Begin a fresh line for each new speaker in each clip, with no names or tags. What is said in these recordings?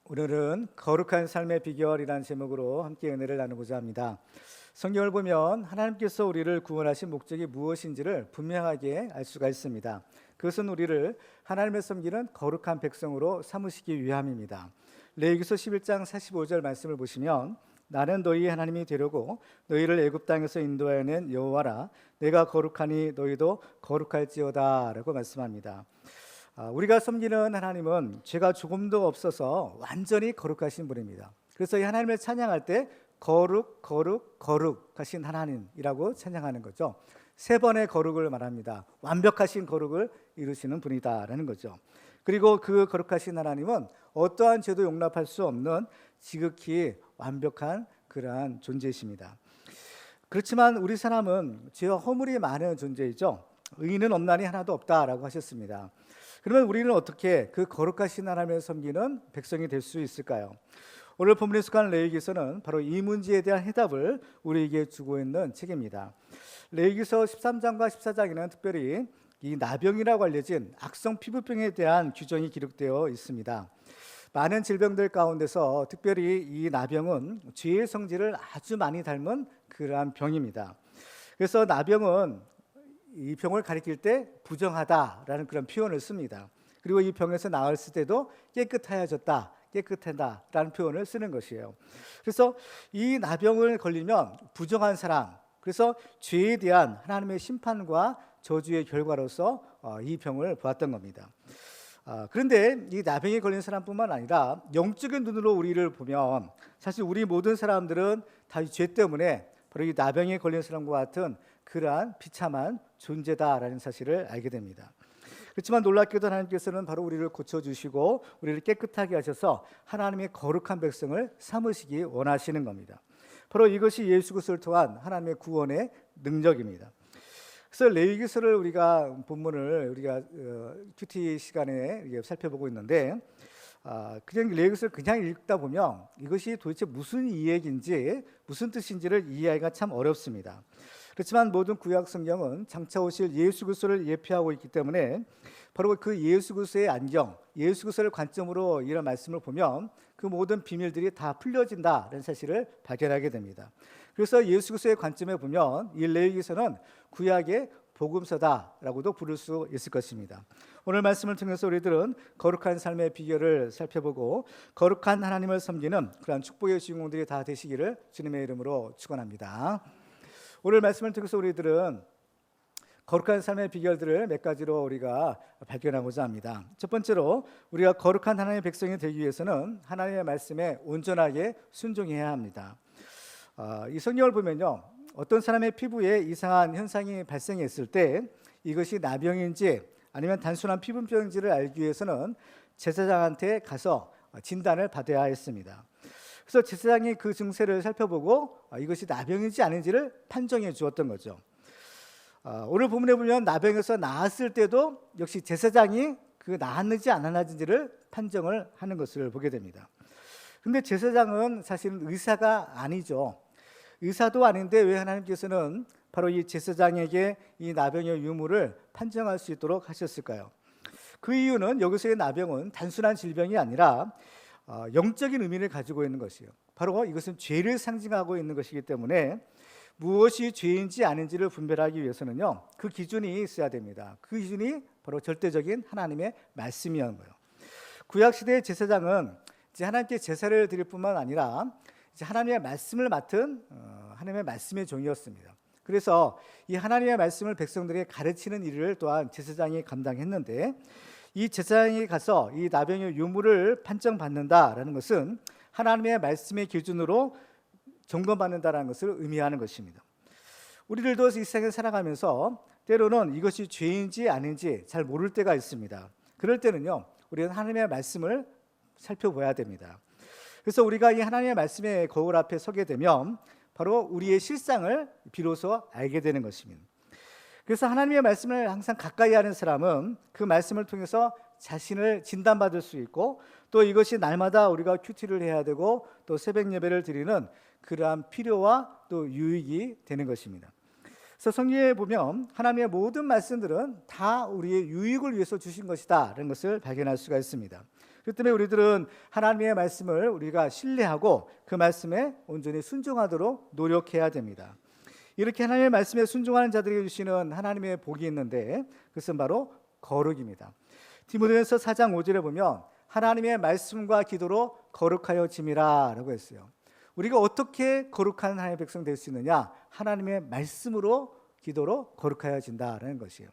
오늘은 거룩한 삶의 비결이라는 제목으로 함께 은혜를 나누고자 합니다. 성경을 보면 하나님께서 우리를 구원하신 목적이 무엇인지를 분명하게 알 수가 있습니다. 그것은 우리를 하나님을 섬기는 거룩한 백성으로 삼으시기 위함입니다. 레위기서 11장 45절 말씀을 보시면 나는 너희의 하나님이 되려고 너희를 애굽 땅에서 인도하여 낸 여호와라 내가 거룩하니 너희도 거룩할지어다 라고 말씀합니다. 우리가 섬기는 하나님은 죄가 조금도 없어서 완전히 거룩하신 분입니다. 그래서 이 하나님을 찬양할 때 거룩 거룩 거룩하신 하나님이라고 찬양하는 거죠. 세 번의 거룩을 말합니다. 완벽하신 거룩을 이루시는 분이다라는 거죠. 그리고 그 거룩하신 하나님은 어떠한 죄도 용납할 수 없는 지극히 완벽한 그러한 존재이십니다. 그렇지만 우리 사람은 죄와 허물이 많은 존재이죠. 의인은 없나니 하나도 없다라고 하셨습니다. 그러면 우리는 어떻게 그 거룩하신 하나님을 섬기는 백성이 될 수 있을까요? 오늘 본문에 속한 레위기서는 바로 이 문제에 대한 해답을 우리에게 주고 있는 책입니다. 레위기서 13장과 14장에는 특별히 이 나병이라고 알려진 악성 피부병에 대한 규정이 기록되어 있습니다. 많은 질병들 가운데서 특별히 이 나병은 죄의 성질을 아주 많이 닮은 그러한 병입니다. 그래서 나병은 이 병을 가리킬 때 부정하다라는 그런 표현을 씁니다. 그리고 이 병에서 나았을 때도 깨끗하여졌다, 깨끗하다라는 표현을 쓰는 것이에요. 그래서 이 나병을 걸리면 부정한 사람, 그래서 죄에 대한 하나님의 심판과 저주의 결과로서 이 병을 보았던 겁니다. 그런데 이 나병에 걸린 사람뿐만 아니라 영적인 눈으로 우리를 보면 사실 우리 모든 사람들은 다 이 죄 때문에 바로 이 나병에 걸린 사람과 같은 그러한 비참한 존재다라는 사실을 알게 됩니다. 그렇지만 놀랍게도 하나님께서는 바로 우리를 고쳐주시고 우리를 깨끗하게 하셔서 하나님의 거룩한 백성을 삼으시기 원하시는 겁니다. 바로 이것이 예수 그리스도를 통한 하나님의 구원의 능력입니다. 그래서 레위기서를 우리가 본문을 우리가 큐티 시간에 살펴보고 있는데 그냥 레위기서를 그냥 읽다 보면 이것이 도대체 무슨 이야기인지 무슨 뜻인지를 이해하기가 참 어렵습니다. 그렇지만 모든 구약 성경은 장차 오실 예수 그리스도를 예표하고 있기 때문에 바로 그 예수 그리스도의 안경, 예수 그리스도를 관점으로 이런 말씀을 보면 그 모든 비밀들이 다 풀려진다는 사실을 발견하게 됩니다. 그래서 예수 그리스도의 관점에 보면 이 레위기서는 구약의 복음서다라고도 부를 수 있을 것입니다. 오늘 말씀을 통해서 우리들은 거룩한 삶의 비결을 살펴보고 거룩한 하나님을 섬기는 그러한 축복의 주인공들이 다 되시기를 주님의 이름으로 축원합니다. 오늘 말씀을 통해서 우리들은 거룩한 삶의 비결들을 몇 가지로 우리가 발견하고자 합니다. 첫 번째로 우리가 거룩한 하나님의 백성이 되기 위해서는 하나님의 말씀에 온전하게 순종해야 합니다. 이 성경을 보면요, 어떤 사람의 피부에 이상한 현상이 발생했을 때 이것이 나병인지 아니면 단순한 피부병인지를 알기 위해서는 제사장한테 가서 진단을 받아야 했습니다. 그래서 제사장이 그 증세를 살펴보고 이것이 나병인지 아닌지를 판정해 주었던 거죠. 오늘 본문에 보면 나병에서 나았을 때도 역시 제사장이 그 나았는지 안 나았는지를 판정을 하는 것을 보게 됩니다. 그런데 제사장은 사실은 의사가 아니죠. 의사도 아닌데 왜 하나님께서는 바로 이 제사장에게 이 나병의 유무를 판정할 수 있도록 하셨을까요? 그 이유는 여기서의 나병은 단순한 질병이 아니라 영적인 의미를 가지고 있는 것이에요. 바로 이것은 죄를 상징하고 있는 것이기 때문에 무엇이 죄인지 아닌지를 분별하기 위해서는요, 그 기준이 있어야 됩니다. 그 기준이 바로 절대적인 하나님의 말씀이었는 거예요. 구약 시대의 제사장은 이제 하나님께 제사를 드릴 뿐만 아니라 이제 하나님의 말씀을 맡은 하나님의 말씀의 종이었습니다. 그래서 이 하나님의 말씀을 백성들에게 가르치는 일을 또한 제사장이 감당했는데 이 제사장이 가서 이 나병의 유무를 판정받는다라는 것은 하나님의 말씀의 기준으로 점검받는다라는 것을 의미하는 것입니다. 우리들도 이 세상에 살아가면서 때로는 이것이 죄인지 아닌지 잘 모를 때가 있습니다. 그럴 때는요, 우리는 하나님의 말씀을 살펴봐야 됩니다. 그래서 우리가 이 하나님의 말씀의 거울 앞에 서게 되면 바로 우리의 실상을 비로소 알게 되는 것입니다. 그래서 하나님의 말씀을 항상 가까이 하는 사람은 그 말씀을 통해서 자신을 진단받을 수 있고 또 이것이 날마다 우리가 큐티를 해야 되고 또 새벽 예배를 드리는 그러한 필요와 또 유익이 되는 것입니다. 그래서 성경에 보면 하나님의 모든 말씀들은 다 우리의 유익을 위해서 주신 것이다 라는 것을 발견할 수가 있습니다. 그렇기 때문에 우리들은 하나님의 말씀을 우리가 신뢰하고 그 말씀에 온전히 순종하도록 노력해야 됩니다. 이렇게 하나님의 말씀에 순종하는 자들에게 주시는 하나님의 복이 있는데 그것은 바로 거룩입니다. 디모데전서 4장 5절에 보면 하나님의 말씀과 기도로 거룩하여짐이라 라고 했어요. 우리가 어떻게 거룩한 하나님의 백성 될 수 있느냐? 하나님의 말씀으로 기도로 거룩하여진다라는 것이에요.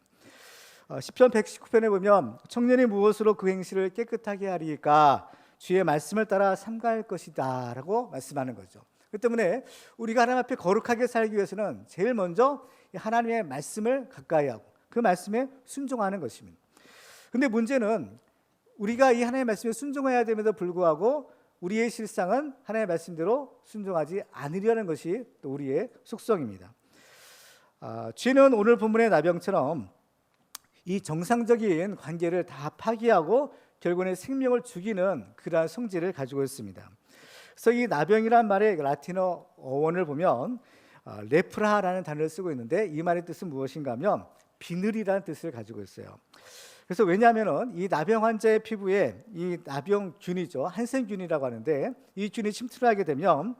시편 119편에 보면 청년이 무엇으로 그 행실을 깨끗하게 하리까? 주의 말씀을 따라 삼가할 것이다 라고 말씀하는 거죠. 그 때문에 우리가 하나님 앞에 거룩하게 살기 위해서는 제일 먼저 하나님의 말씀을 가까이 하고 그 말씀에 순종하는 것입니다. 근데 문제는 우리가 이 하나님의 말씀에 순종해야 됨에도 불구하고 우리의 실상은 하나님의 말씀대로 순종하지 않으려는 것이 또 우리의 속성입니다. 죄는 오늘 본문의 나병처럼 이 정상적인 관계를 다 파기하고 결국에는 생명을 죽이는 그러한 성질을 가지고 있습니다. 그래서 이 나병이란 말의 라틴어 어원을 보면 레프라라는 단어를 쓰고 있는데 이 말의 뜻은 무엇인가 하면 비늘이라는 뜻을 가지고 있어요. 그래서 왜냐하면 이 나병 환자의 피부에 이 나병균이죠, 한센균이라고 하는데 이 균이 침투를 하게 되면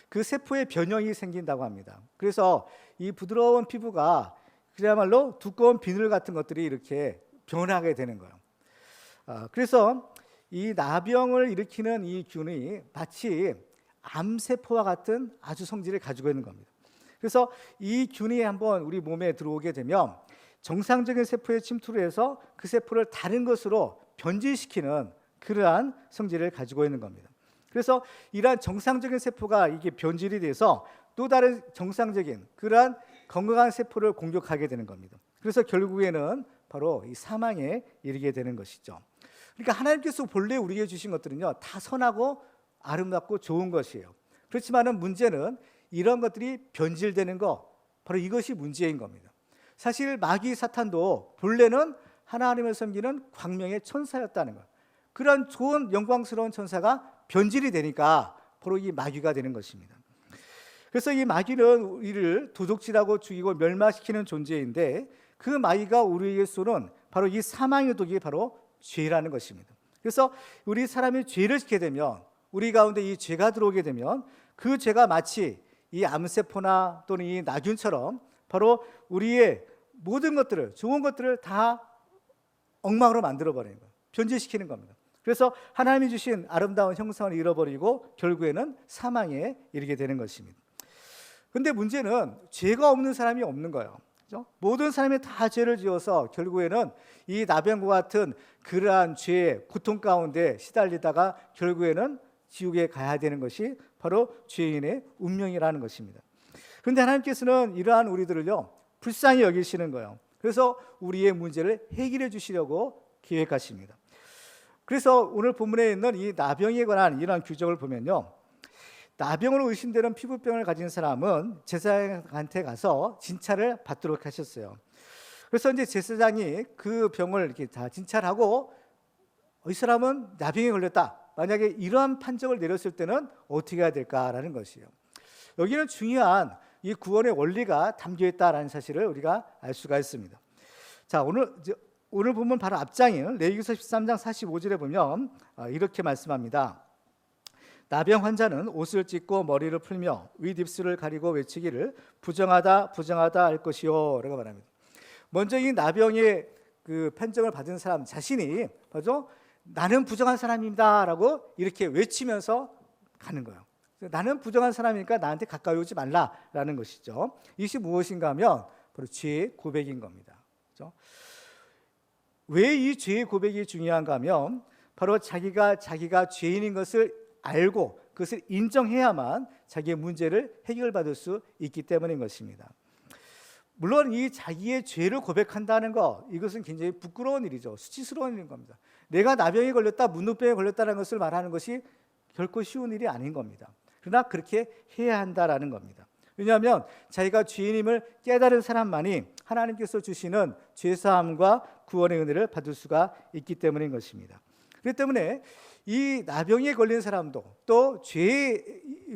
그 세포에 변형이 생긴다고 합니다. 그래서 이 부드러운 피부가 그야말로 두꺼운 비늘 같은 것들이 이렇게 변하게 되는 거예요. 그래서 이 나병을 일으키는 이 균이 마치 암세포와 같은 아주 성질을 가지고 있는 겁니다. 그래서 이 균이 한번 우리 몸에 들어오게 되면 정상적인 세포에 침투를 해서 그 세포를 다른 것으로 변질시키는 그러한 성질을 가지고 있는 겁니다. 그래서 이러한 정상적인 세포가 이게 변질이 돼서 또 다른 정상적인 그러한 건강한 세포를 공격하게 되는 겁니다. 그래서 결국에는 바로 이 사망에 이르게 되는 것이죠. 그러니까 하나님께서 본래 우리에게 주신 것들은요 다 선하고 아름답고 좋은 것이에요. 그렇지만은 문제는 이런 것들이 변질되는 거, 바로 이것이 문제인 겁니다. 사실 마귀 사탄도 본래는 하나님을 섬기는 광명의 천사였다는 거예요. 그런 좋은 영광스러운 천사가 변질이 되니까 바로 이 마귀가 되는 것입니다. 그래서 이 마귀는 우리를 도둑질하고 죽이고 멸망시키는 존재인데 그 마귀가 우리에게 쏘는 바로 이 사망의 독이 바로 죄라는 것입니다. 그래서 우리 사람이 죄를 짓게 되면 우리 가운데 이 죄가 들어오게 되면 그 죄가 마치 이 암세포나 또는 이 나균처럼 바로 우리의 모든 것들을, 좋은 것들을 다 엉망으로 만들어버리는 거예요. 변질시키는 겁니다. 그래서 하나님이 주신 아름다운 형상을 잃어버리고 결국에는 사망에 이르게 되는 것입니다. 그런데 문제는 죄가 없는 사람이 없는 거예요. 그렇죠? 모든 사람이 다 죄를 지어서 결국에는 이 나병과 같은 그러한 죄의 고통 가운데 시달리다가 결국에는 지옥에 가야 되는 것이 바로 죄인의 운명이라는 것입니다. 그런데 하나님께서는 이러한 우리들을요 불쌍히 여기시는 거예요. 그래서 우리의 문제를 해결해 주시려고 계획하십니다. 그래서 오늘 본문에 있는 이 나병에 관한 이러한 규정을 보면요, 나병으로 의심되는 피부병을 가진 사람은 제사장한테 가서 진찰을 받도록 하셨어요. 그래서 이제 제사장이 그 병을 이렇게 다 진찰하고 이 사람은 나병에 걸렸다, 만약에 이러한 판정을 내렸을 때는 어떻게 해야 될까라는 것이에요. 여기는 중요한 이 구원의 원리가 담겨 있다라는 사실을 우리가 알 수가 있습니다. 자, 오늘 보면 바로 앞장인 레위기서 13장 45절에 보면 이렇게 말씀합니다. 나병 환자는 옷을 찢고 머리를 풀며 윗입술을 가리고 외치기를 부정하다 부정하다 할 것이요 라고 말합니다. 먼저 이 나병의 그 판정을 받은 사람 자신이 맞죠? 나는 부정한 사람입니다 라고 이렇게 외치면서 가는 거예요. 나는 부정한 사람이니까 나한테 가까이 오지 말라라는 것이죠. 이것이 무엇인가 하면 바로 죄의 고백인 겁니다. 그렇죠? 왜 이 죄의 고백이 중요한가 하면 바로 자기가 죄인인 것을 알고 그것을 인정해야만 자기의 문제를 해결받을 수 있기 때문인 것입니다. 물론 이 자기의 죄를 고백한다는 것, 이것은 굉장히 부끄러운 일이죠. 수치스러운 일인 겁니다. 내가 나병에 걸렸다, 문둥병에 걸렸다는 것을 말하는 것이 결코 쉬운 일이 아닌 겁니다. 그러나 그렇게 해야 한다라는 겁니다. 왜냐하면 자기가 죄인임을 깨달은 사람만이 하나님께서 주시는 죄사함과 구원의 은혜를 받을 수가 있기 때문인 것입니다. 그렇기 때문에 이 나병에 걸린 사람도 또 죄의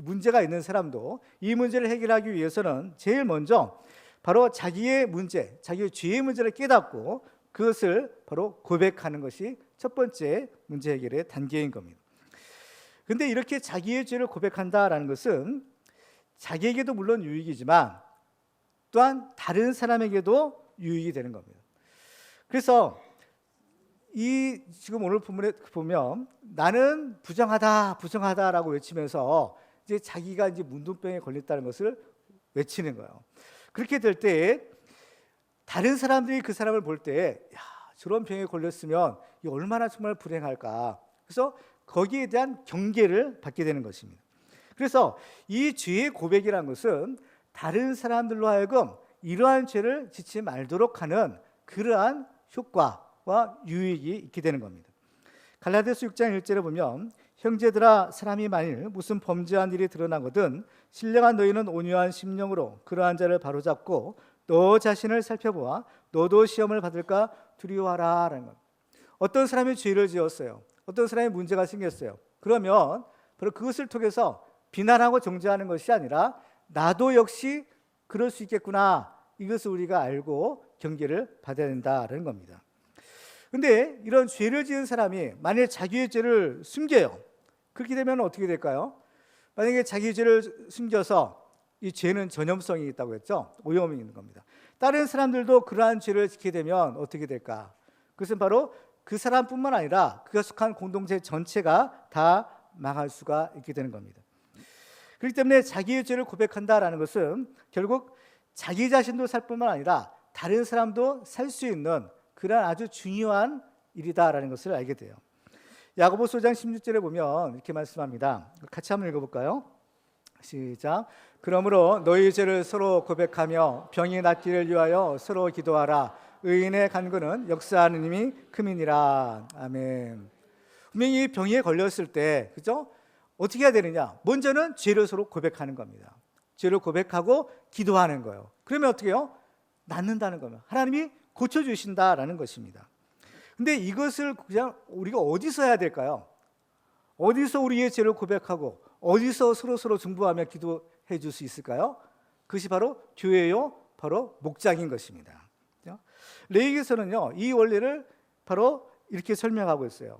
문제가 있는 사람도 이 문제를 해결하기 위해서는 제일 먼저 바로 자기의 문제, 자기의 죄의 문제를 깨닫고 그것을 바로 고백하는 것이 첫 번째 문제 해결의 단계인 겁니다. 근데 이렇게 자기의 죄를 고백한다라는 것은 자기에게도 물론 유익이지만 또한 다른 사람에게도 유익이 되는 겁니다. 그래서 이 지금 오늘 본문에 보면 나는 부정하다라고 외치면서 이제 자기가 이제 문둥병에 걸렸다는 것을 외치는 거예요. 그렇게 될 때 다른 사람들이 그 사람을 볼 때 저런 병에 걸렸으면 이 얼마나 정말 불행할까. 그래서 거기에 대한 경계를 받게 되는 것입니다. 그래서 이 죄의 고백이라는 것은 다른 사람들로 하여금 이러한 죄를 짓지 말도록 하는 그러한 효과와 유익이 있게 되는 겁니다. 갈라디아서 6장 1절에 보면 형제들아 사람이 만일 무슨 범죄한 일이 드러나거든 신령한 너희는 온유한 심령으로 그러한 자를 바로잡고 너 자신을 살펴보아 너도 시험을 받을까 두려워하라 라는 겁니다. 어떤 사람이 죄를 지었어요. 어떤 사람이 문제가 생겼어요. 그러면 바로 그것을 통해서 비난하고 정죄하는 것이 아니라 나도 역시 그럴 수 있겠구나, 이것을 우리가 알고 경계를 받아야 된다는 겁니다. 근데 이런 죄를 지은 사람이 만약에 자기의 죄를 숨겨요. 그렇게 되면 어떻게 될까요? 만약에 자기의 죄를 숨겨서 이 죄는 전염성이 있다고 했죠. 오염이 있는 겁니다. 다른 사람들도 그러한 죄를 짓게 되면 어떻게 될까? 그것은 바로 그 사람뿐만 아니라 그가 속한 공동체 전체가 다 망할 수가 있게 되는 겁니다. 그렇기 때문에 자기의 죄를 고백한다라는 것은 결국 자기 자신도 살 뿐만 아니라 다른 사람도 살 수 있는 그런 아주 중요한 일이다라는 것을 알게 돼요. 야고보서 5장 16절에 보면 이렇게 말씀합니다. 같이 한번 읽어볼까요? 시작. 그러므로 너희 죄를 서로 고백하며 병이 낫기를 위하여 서로 기도하라. 의인의 간구는 역사하는 힘이 크미니라. 아멘. 분명히 병에 걸렸을 때, 그죠? 어떻게 해야 되느냐? 먼저는 죄를 서로 고백하는 겁니다. 죄를 고백하고 기도하는 거예요. 그러면 어떻게 해요? 낫는다는 겁니다. 하나님이 고쳐주신다라는 것입니다. 근데 이것을 그냥 우리가 어디서 해야 될까요? 어디서 우리의 죄를 고백하고 어디서 서로 중보하며 기도해 줄 수 있을까요? 그것이 바로 교회요, 바로 목장인 것입니다. 레위기에서는요, 이 원리를 바로 이렇게 설명하고 있어요.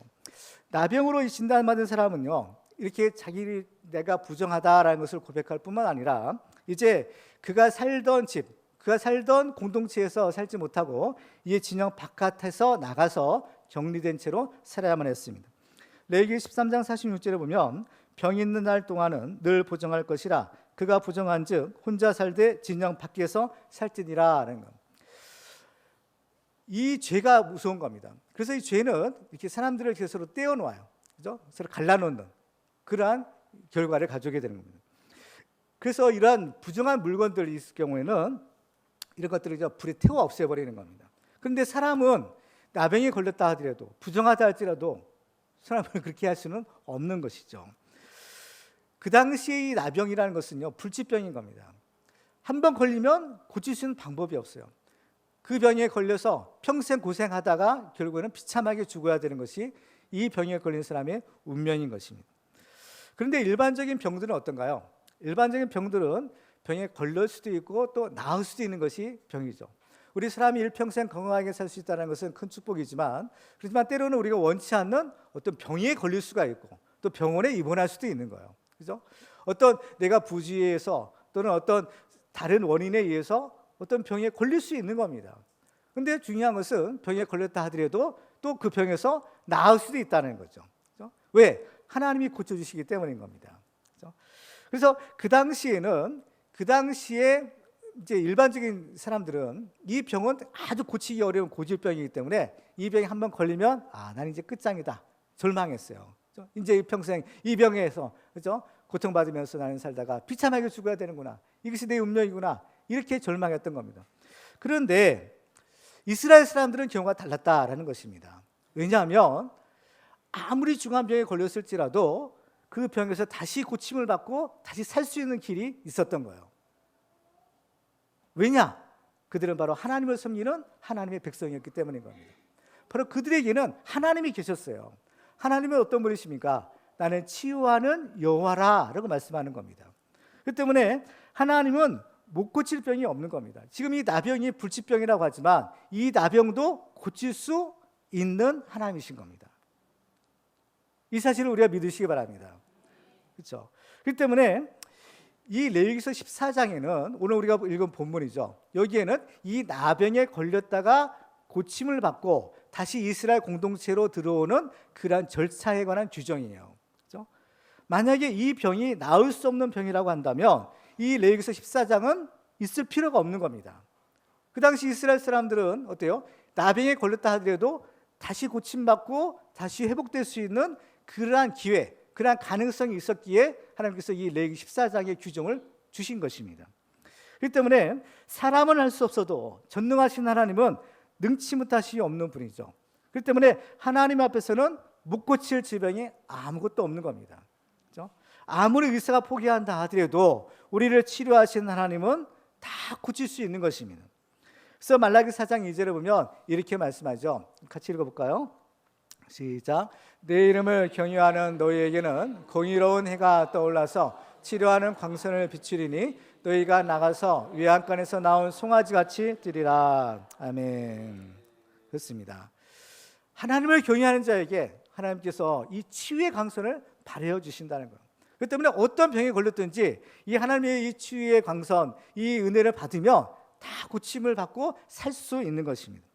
나병으로 진단받은 사람은요, 이렇게 자기 내가 부정하다라는 것을 고백할 뿐만 아니라 이제 그가 살던 집, 그가 살던 공동체에서 살지 못하고 이 진영 바깥에서 나가서 격리된 채로 살아야만 했습니다. 레위기 13장 46절에 보면 병 있는 날 동안은 늘 부정할 것이라 그가 부정한즉 혼자 살되 진영 밖에서 살지니라라는 것. 이 죄가 무서운 겁니다. 그래서 이 죄는 이렇게 사람들을 이렇게 서로 떼어놓아요. 그죠? 서로 갈라놓는 그러한 결과를 가져오게 되는 겁니다. 그래서 이러한 부정한 물건들이 있을 경우에는 이런 것들을 불에 태워 없애버리는 겁니다. 그런데 사람은 나병에 걸렸다 하더라도 부정하다 할지라도 사람을 그렇게 할 수는 없는 것이죠. 그 당시에 이 나병이라는 것은요, 불치병인 겁니다. 한 번 걸리면 고칠 수 있는 방법이 없어요. 그 병에 걸려서 평생 고생하다가 결국에는 비참하게 죽어야 되는 것이 이 병에 걸린 사람의 운명인 것입니다. 그런데 일반적인 병들은 어떤가요? 일반적인 병들은 병에 걸릴 수도 있고 또 나을 수도 있는 것이 병이죠. 우리 사람이 일평생 건강하게 살 수 있다는 것은 큰 축복이지만, 그렇지만 때로는 우리가 원치 않는 어떤 병에 걸릴 수가 있고 또 병원에 입원할 수도 있는 거예요. 그죠? 어떤 내가 부주의해서 또는 어떤 다른 원인에 의해서 어떤 병에 걸릴 수 있는 겁니다. 그런데 중요한 것은 병에 걸렸다 하더라도 또 그 병에서 나을 수도 있다는 거죠. 그죠? 왜? 하나님이 고쳐주시기 때문인 겁니다. 그죠? 그래서 그 당시에 이제 일반적인 사람들은 이 병은 아주 고치기 어려운 고질병이기 때문에 이 병에 한번 걸리면 나는 이제 끝장이다, 절망했어요. 그죠? 이제 평생 이 병에서, 그죠? 고통받으면서 나는 살다가 비참하게 죽어야 되는구나, 이것이 내 운명이구나, 이렇게 절망했던 겁니다. 그런데 이스라엘 사람들은 경우가 달랐다라는 것입니다. 왜냐하면 아무리 중한 병에 걸렸을지라도 그 병에서 다시 고침을 받고 다시 살 수 있는 길이 있었던 거예요. 왜냐? 그들은 바로 하나님을 섬기는 하나님의 백성이었기 때문인 겁니다. 바로 그들에게는 하나님이 계셨어요. 하나님은 어떤 분이십니까? 나는 치유하는 여호와라 라고 말씀하는 겁니다. 그 때문에 하나님은 못 고칠 병이 없는 겁니다. 지금 이 나병이 불치병이라고 하지만 이 나병도 고칠 수 있는 하나님이신 겁니다. 이 사실을 우리가 믿으시기 바랍니다. 그렇죠? 그렇기 때문에 이 레위기서 14장에는 오늘 우리가 읽은 본문이죠. 여기에는 이 나병에 걸렸다가 고침을 받고 다시 이스라엘 공동체로 들어오는 그러한 절차에 관한 규정이에요. 그렇죠? 만약에 이 병이 나을 수 없는 병이라고 한다면 이 레위기서 14장은 있을 필요가 없는 겁니다. 그 당시 이스라엘 사람들은 어때요? 나병에 걸렸다 하더라도 다시 고침받고 다시 회복될 수 있는 그러한 기회, 그러한 가능성이 있었기에 하나님께서 이 레위기 14장의 규정을 주신 것입니다. 그렇기 때문에 사람은 할 수 없어도 전능하신 하나님은 능치 못하시 없는 분이죠. 그렇기 때문에 하나님 앞에서는 못 고칠 질병이 아무것도 없는 겁니다. 그렇죠? 아무리 의사가 포기한다 하더라도 우리를 치료하신 하나님은 다 고칠 수 있는 것입니다. 그래서 말라기 4장 2절에 보면 이렇게 말씀하죠. 같이 읽어볼까요? 시작. 내 이름을 경유하는 너희에게는 공의로운 해가 떠올라서 치료하는 광선을 비추리니 너희가 나가서 외양간에서 나온 송아지같이 뛰리라. 아멘. 그렇습니다. 하나님을 경외하는 자에게 하나님께서 이 치유의 광선을 발하여 주신다는 거예요. 그렇기 때문에 어떤 병에 걸렸든지 이 하나님의 이 치유의 광선, 이 은혜를 받으면 다 고침을 받고 살 수 있는 것입니다.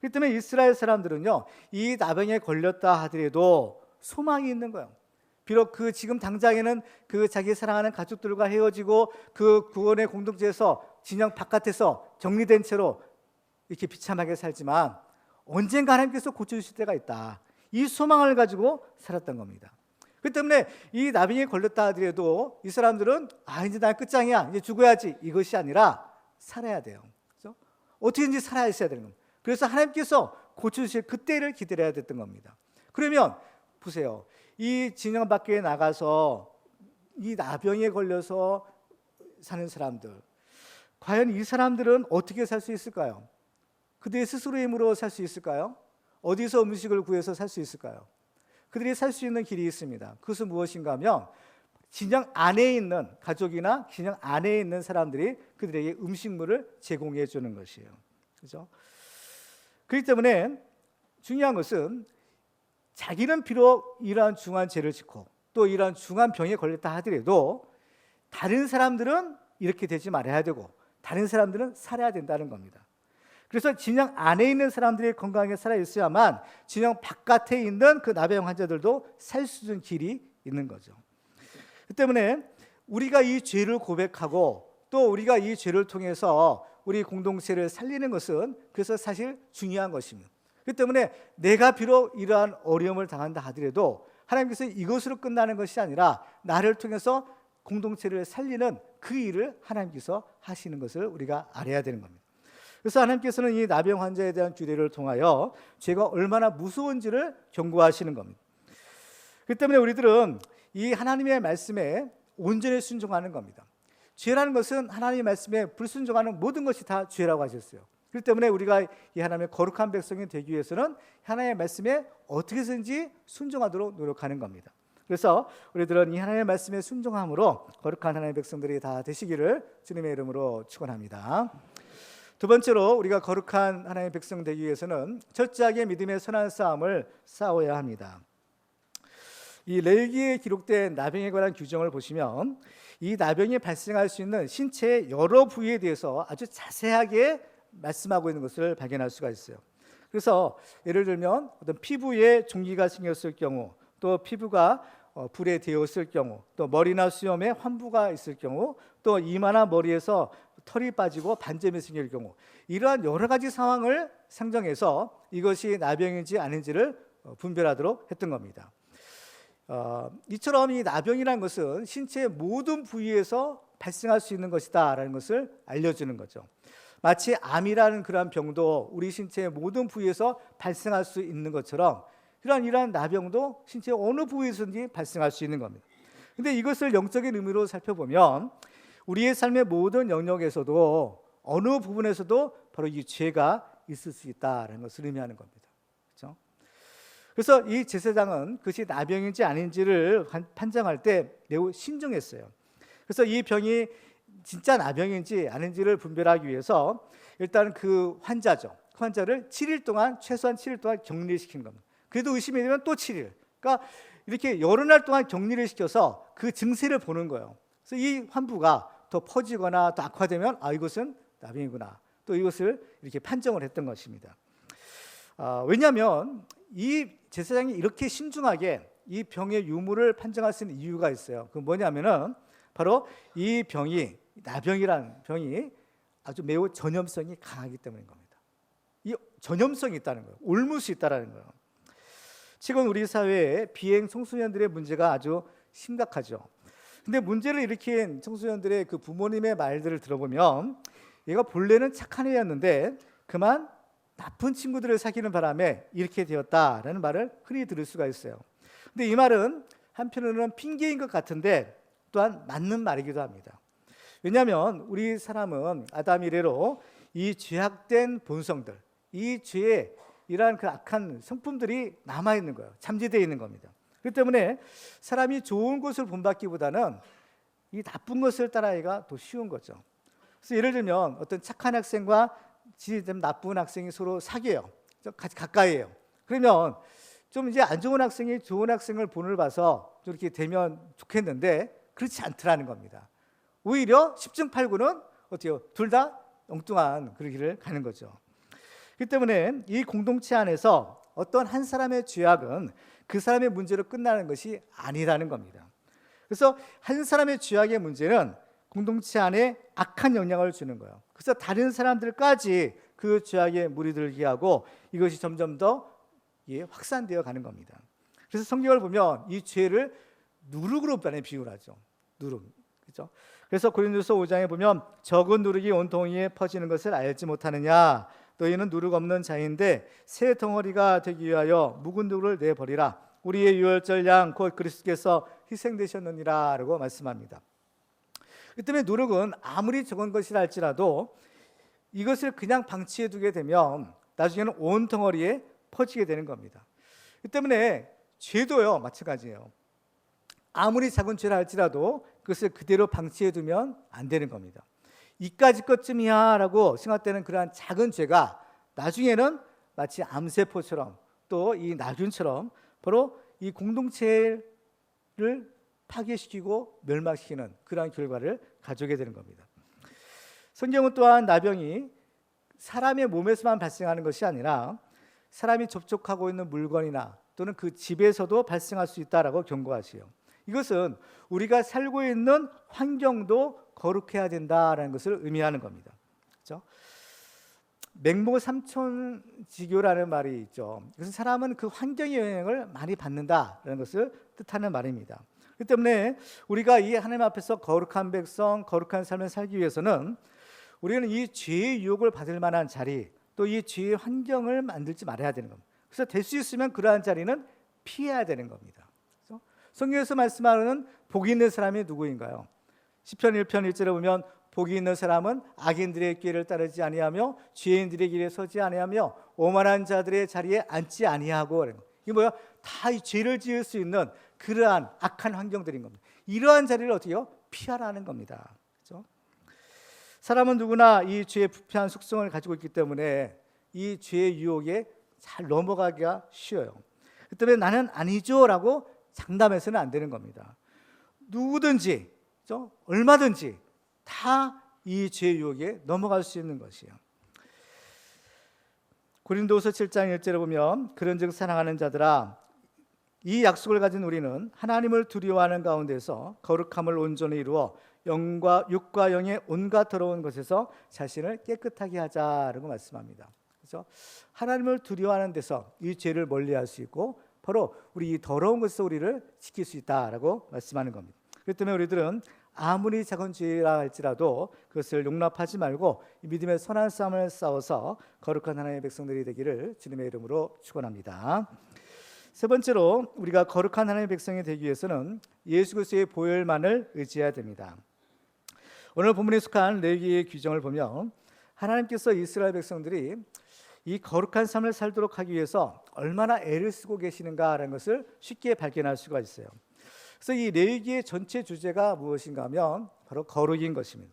그렇기 때문에 이스라엘 사람들은요, 이 나병에 걸렸다 하더라도 소망이 있는 거예요. 비록 그 지금 당장에는 그 자기 사랑하는 가족들과 헤어지고 그 구원의 공동체에서 진영 바깥에서 격리된 채로 이렇게 비참하게 살지만 언젠가 하나님께서 고쳐주실 때가 있다. 이 소망을 가지고 살았던 겁니다. 그렇기 때문에 이 나병에 걸렸다 하더라도 이 사람들은 이제 난 끝장이야, 이제 죽어야지, 이것이 아니라 살아야 돼요. 그렇죠? 어떻게든지 살아야 있어야 되는 겁니다. 그래서 하나님께서 고쳐주실 그때를 기다려야 됐던 겁니다. 그러면 보세요. 이 진영 밖에 나가서 이 나병에 걸려서 사는 사람들, 과연 이 사람들은 어떻게 살 수 있을까요? 그들의 스스로의 힘으로 살 수 있을까요? 어디서 음식을 구해서 살 수 있을까요? 그들이 살 수 있는 길이 있습니다. 그것은 무엇인가 하면 진영 안에 있는 가족이나 진영 안에 있는 사람들이 그들에게 음식물을 제공해 주는 것이에요. 그렇죠? 그렇기 때문에 중요한 것은 자기는 비록 이러한 중한 죄를 짓고 또 이러한 중한 병에 걸렸다 하더라도 다른 사람들은 이렇게 되지 말아야 되고 다른 사람들은 살아야 된다는 겁니다. 그래서 진영 안에 있는 사람들이 건강하게 살아 있어야만 진영 바깥에 있는 그 나병 환자들도 살 수 있는 길이 있는 거죠. 그 때문에 우리가 이 죄를 고백하고 또 우리가 이 죄를 통해서 우리 공동체를 살리는 것은 그래서 사실 중요한 것입니다. 그렇기 때문에 내가 비록 이러한 어려움을 당한다 하더라도 하나님께서 이것으로 끝나는 것이 아니라 나를 통해서 공동체를 살리는 그 일을 하나님께서 하시는 것을 우리가 알아야 되는 겁니다. 그래서 하나님께서는 이 나병 환자에 대한 규례를 통하여 죄가 얼마나 무서운지를 경고하시는 겁니다. 그렇기 때문에 우리들은 이 하나님의 말씀에 온전히 순종하는 겁니다. 죄라는 것은 하나님의 말씀에 불순종하는 모든 것이 다 죄라고 하셨어요. 그렇기 때문에 우리가 이 하나님의 거룩한 백성이 되기 위해서는 하나님의 말씀에 어떻게 해서든지 순종하도록 노력하는 겁니다. 그래서 우리들은 이 하나님의 말씀에 순종함으로 거룩한 하나님의 백성들이 다 되시기를 주님의 이름으로 축원합니다. 두 번째로 우리가 거룩한 하나님의 백성 되기 위해서는 철저하게 믿음의 선한 싸움을 싸워야 합니다. 이 레위기에 기록된 나병에 관한 규정을 보시면 이 나병이 발생할 수 있는 신체의 여러 부위에 대해서 아주 자세하게 말씀하고 있는 것을 발견할 수가 있어요. 그래서 예를 들면 어떤 피부에 종기가 생겼을 경우, 또 피부가 불에 데웠을 경우, 또 머리나 수염에 환부가 있을 경우, 또 이마나 머리에서 털이 빠지고 반점이 생길 경우, 이러한 여러 가지 상황을 상정해서 이것이 나병인지 아닌지를 분별하도록 했던 겁니다. 이처럼 이 나병이라는 것은 신체의 모든 부위에서 발생할 수 있는 것이다라는 것을 알려주는 거죠. 마치 암이라는 그러한 병도 우리 신체의 모든 부위에서 발생할 수 있는 것처럼 이러한 나병도 신체의 어느 부위에서든지 발생할 수 있는 겁니다. 그런데 이것을 영적인 의미로 살펴보면 우리의 삶의 모든 영역에서도 어느 부분에서도 바로 이 죄가 있을 수 있다는 것을 의미하는 겁니다. 그렇죠? 그래서 이 제사장은 그것이 나병인지 아닌지를 판정할 때 매우 신중했어요. 그래서 이 병이 진짜 나병인지 아닌지를 분별하기 위해서 일단 그 환자죠. 환자를 7일 동안 최소한 7일 동안 격리를 시키는 겁니다. 그래도 의심이 되면 또 7일. 그러니까 이렇게 여러 날 동안 격리를 시켜서 그 증세를 보는 거예요. 그래서 이 환부가 더 퍼지거나 더 악화되면 이것은 나병이구나. 또 이것을 이렇게 판정을 했던 것입니다. 왜냐하면 이 제사장이 이렇게 신중하게 이 병의 유무를 판정할 수 있는 이유가 있어요. 그 뭐냐면은 바로 이 병이 나병이라는 병이 아주 매우 전염성이 강하기 때문인 겁니다. 이 전염성이 있다는 거예요. 옮을 수 있다는 거예요. 지금 우리 사회에 비행 청소년들의 문제가 아주 심각하죠. 근데 문제를 일으킨 청소년들의 그 부모님의 말들을 들어보면 얘가 본래는 착한 애였는데 그만 나쁜 친구들을 사귀는 바람에 이렇게 되었다라는 말을 흔히 들을 수가 있어요. 근데 이 말은 한편으로는 핑계인 것 같은데 또한 맞는 말이기도 합니다. 왜냐하면 우리 사람은 아담 이래로 이 죄악된 본성들, 이 죄의 이러한 그 악한 성품들이 남아있는 거예요. 잠재되어 있는 겁니다. 그렇기 때문에 사람이 좋은 것을 본받기보다는 이 나쁜 것을 따라하기가 더 쉬운 거죠. 그래서 예를 들면 어떤 착한 학생과 지금 나쁜 학생이 서로 사귀어요. 가까이에요. 그러면 좀 이제 안 좋은 학생이 좋은 학생을 본을 봐서 좀 이렇게 되면 좋겠는데 그렇지 않더라는 겁니다. 오히려 10중 8구는 어때요? 둘 다 엉뚱한 그런 길을 가는 거죠. 그렇기 때문에 이 공동체 안에서 어떤 한 사람의 죄악은 그 사람의 문제로 끝나는 것이 아니라는 겁니다. 그래서 한 사람의 죄악의 문제는 공동체 안에 악한 영향을 주는 거예요. 그래서 다른 사람들까지 그 죄악에 무리들게 하고 이것이 점점 더 확산되어 가는 겁니다. 그래서 성경을 보면 이 죄를 누룩으로 비유를 하죠. 누룩. 그렇죠? 그래서 고린도서 5장에 보면 적은 누룩이 온 동이에 퍼지는 것을 알지 못하느냐. 너희는 누룩 없는 자인데 새 덩어리가 되기 위하여 묵은 누룩을 내버리라. 우리의 유월절 양 곧 그리스도께서 희생되셨느니라 라고 말씀합니다. 그 때문에 누룩은 아무리 적은 것이라 할지라도 이것을 그냥 방치해 두게 되면 나중에는 온 덩어리에 퍼지게 되는 겁니다. 그 때문에 죄도요 마찬가지예요. 아무리 작은 죄라 할지라도 그것을 그대로 방치해 두면 안 되는 겁니다. 이까지 것쯤이야 라고 생각되는 그러한 작은 죄가 나중에는 마치 암세포처럼 또 이 나균처럼 바로 이 공동체를 파괴시키고 멸망시키는 그러한 결과를 가져오게 되는 겁니다. 성경은 또한 나병이 사람의 몸에서만 발생하는 것이 아니라 사람이 접촉하고 있는 물건이나 또는 그 집에서도 발생할 수 있다라고 경고하시요. 이것은 우리가 살고 있는 환경도 거룩해야 된다라는 것을 의미하는 겁니다. 그렇죠? 맹모 삼천지교라는 말이 있죠. 그래서 사람은 그 환경의 영향을 많이 받는다라는 것을 뜻하는 말입니다. 그렇기 때문에 우리가 이 하나님 앞에서 거룩한 백성, 거룩한 삶을 살기 위해서는 우리는 이 죄의 유혹을 받을 만한 자리, 또 이 죄의 환경을 만들지 말아야 되는 겁니다. 그래서 될 수 있으면 그러한 자리는 피해야 되는 겁니다. 그렇죠? 성경에서 말씀하는 복이 있는 사람이 누구인가요? 시편 1편 1절에 보면 복이 있는 사람은 악인들의 길을 따르지 아니하며 죄인들의 길에 서지 아니하며 오만한 자들의 자리에 앉지 아니하고. 이게 뭐야? 다 이 죄를 지을 수 있는 그러한 악한 환경들인 겁니다. 이러한 자리를 어떻게 해요? 피하라는 겁니다. 그렇죠? 사람은 누구나 이 죄의 부패한 속성을 가지고 있기 때문에 이 죄의 유혹에 잘 넘어가기가 쉬워요. 그 때문에 나는 아니죠 라고 장담해서는 안 되는 겁니다. 누구든지 그렇죠? 얼마든지 다 이 죄의 유혹에 넘어갈 수 있는 것이에요. 고린도후서 7장 1절에 보면 그런즉 사랑하는 자들아 이 약속을 가진 우리는 하나님을 두려워하는 가운데서 거룩함을 온전히 이루어 영과 육과 영의 온갖 더러운 것에서 자신을 깨끗하게 하자라고 말씀합니다. 그래서 하나님을 두려워하는 데서 이 죄를 멀리할 수 있고 바로 우리 이 더러운 것에서 우리를 지킬 수 있다라고 말씀하는 겁니다. 그렇기 때문에 우리들은 아무리 작은 죄라 할지라도 그것을 용납하지 말고 믿음의 선한 싸움을 싸워서 거룩한 하나님의 백성들이 되기를 주님의 이름으로 축원합니다. 세 번째로 우리가 거룩한 하나님의 백성이 되기 위해서는 예수 그리스도의 보혈만을 의지해야 됩니다. 오늘 본문에 속한 레위기의 규정을 보면 하나님께서 이스라엘 백성들이 이 거룩한 삶을 살도록 하기 위해서 얼마나 애를 쓰고 계시는가라는 것을 쉽게 발견할 수가 있어요. 그래서 이 레위기의 전체 주제가 무엇인가 하면 바로 거룩인 것입니다.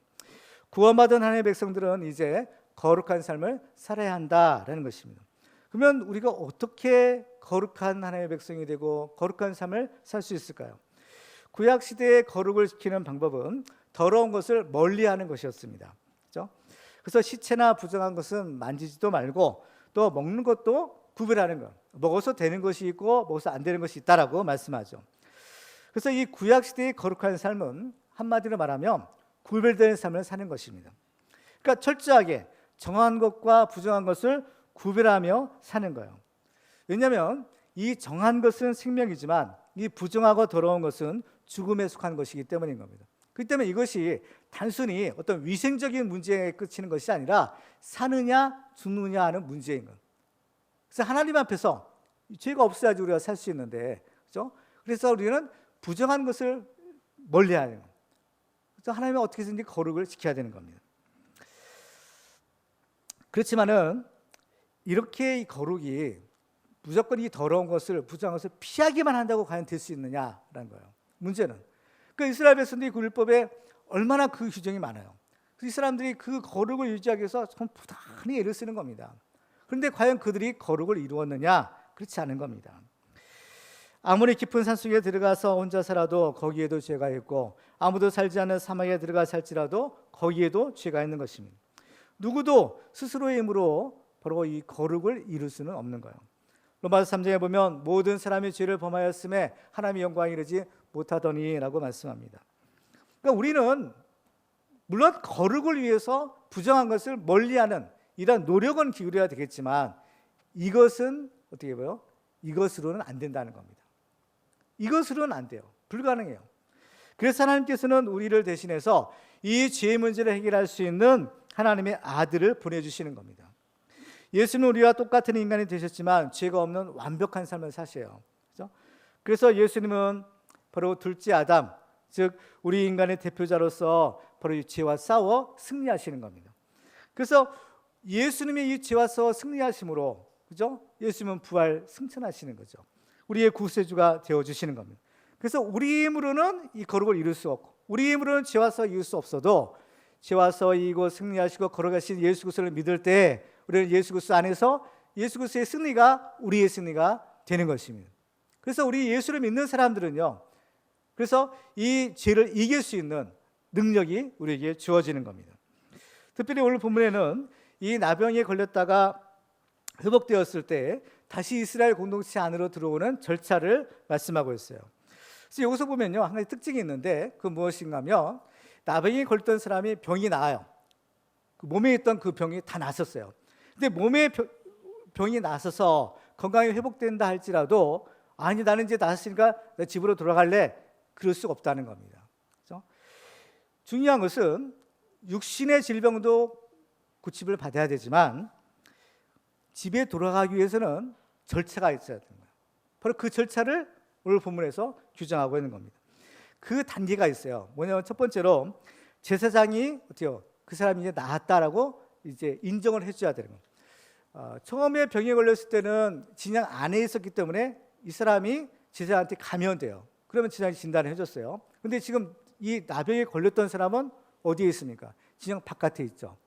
구원받은 하나님의 백성들은 이제 거룩한 삶을 살아야 한다라는 것입니다. 그러면 우리가 어떻게 거룩한 하나님의 백성이 되고 거룩한 삶을 살 수 있을까요? 구약 시대의 거룩을 지키는 방법은 더러운 것을 멀리하는 것이었습니다. 그렇죠? 그래서 시체나 부정한 것은 만지지도 말고 또 먹는 것도 구별하는 것. 먹어서 되는 것이 있고 먹어서 안 되는 것이 있다라고 말씀하죠. 그래서 이 구약 시대의 거룩한 삶은 한마디로 말하면 구별되는 삶을 사는 것입니다. 그러니까 철저하게 정한 것과 부정한 것을 구별하며 사는 거예요. 왜냐하면 이 정한 것은 생명이지만 이 부정하고 더러운 것은 죽음에 속한 것이기 때문인 겁니다. 그렇기 때문에 이것이 단순히 어떤 위생적인 문제에 그치는 것이 아니라 사느냐 죽느냐 하는 문제인 거예요. 그래서 하나님 앞에서 죄가 없어야지 우리가 살 수 있는데, 그렇죠? 그래서 우리는 부정한 것을 멀리해야 해요. 그래서 하나님은 어떻게든지 거룩을 지켜야 되는 겁니다. 그렇지만은 이렇게 이 거룩이 무조건 이 더러운 것을 부정한 것을 피하기만 한다고 과연 될 수 있느냐라는 거예요. 문제는 그 이스라엘 백성들이 그 율법에 얼마나 그 규정이 많아요. 이 사람들이 그 거룩을 유지하기 위해서 좀 부단히 애를 쓰는 겁니다. 그런데 과연 그들이 거룩을 이루었느냐? 그렇지 않은 겁니다. 아무리 깊은 산속에 들어가서 혼자 살아도 거기에도 죄가 있고, 아무도 살지 않는 사막에 들어가 살지라도 거기에도 죄가 있는 것입니다. 누구도 스스로의 힘으로 바로 이 거룩을 이룰 수는 없는 거예요. 로마서 3장에 보면 모든 사람이 죄를 범하였음에 하나님의 영광에 이르지 못하더니라고 말씀합니다. 그러니까 우리는 물론 거룩을 위해서 부정한 것을 멀리하는 이런 노력은 기울여야 되겠지만 이것은 어떻게 보여? 이것으로는 안 된다는 겁니다. 이것으로는 안 돼요. 불가능해요. 그래서 하나님께서는 우리를 대신해서 이 죄의 문제를 해결할 수 있는 하나님의 아들을 보내주시는 겁니다. 예수는 우리와 똑같은 인간이 되셨지만 죄가 없는 완벽한 삶을 사셔요. 그렇죠? 그래서 예수님은 바로 둘째 아담, 즉 우리 인간의 대표자로서 바로 이 죄와 싸워 승리하시는 겁니다. 그래서 예수님이 이 죄와 싸워 승리하심으로, 그죠? 예수님은 부활 승천하시는 거죠. 우리의 구세주가 되어주시는 겁니다. 그래서 우리 힘으로는 이 거룩을 이룰 수 없고 우리 힘으로는 죄와 싸워 이룰 수 없어도 죄와 싸워 이기고 승리하시고 걸어가신 예수 그리스도를 믿을 때 우리는 예수 그리스도 안에서 예수 그리스도의 승리가 우리의 승리가 되는 것입니다. 그래서 우리 예수를 믿는 사람들은요, 그래서 이 죄를 이길 수 있는 능력이 우리에게 주어지는 겁니다. 특별히 오늘 본문에는 이 나병에 걸렸다가 회복되었을 때 다시 이스라엘 공동체 안으로 들어오는 절차를 말씀하고 있어요. 그래서 여기서 보면요, 한 가지 특징이 있는데 그 무엇인가 하면 나병에 걸렸던 사람이 병이 나아요. 그 몸에 있던 그 병이 다 났었어요. 근데 몸에 병이 나서서 건강이 회복된다 할지라도 아니 나는 이제 나았으니까 내 집으로 돌아갈래, 그럴 수가 없다는 겁니다. 그렇죠? 중요한 것은 육신의 질병도 고침을 받아야 되지만 집에 돌아가기 위해서는 절차가 있어야 되는 거예요. 바로 그 절차를 오늘 본문에서 규정하고 있는 겁니다. 그 단계가 있어요. 뭐냐면 첫 번째로 제사장이 어때요? 그 사람이 이제 나았다라고 이제 인정을 해줘야 되는 거예요. 처음에 병에 걸렸을 때는 진영 안에 있었기 때문에 이 사람이 제사장한테 가면 돼요. 그러면 제사장이 진단을 해줬어요. 근데 지금 이 나병에 걸렸던 사람은 어디에 있습니까? 진영 바깥에 있죠.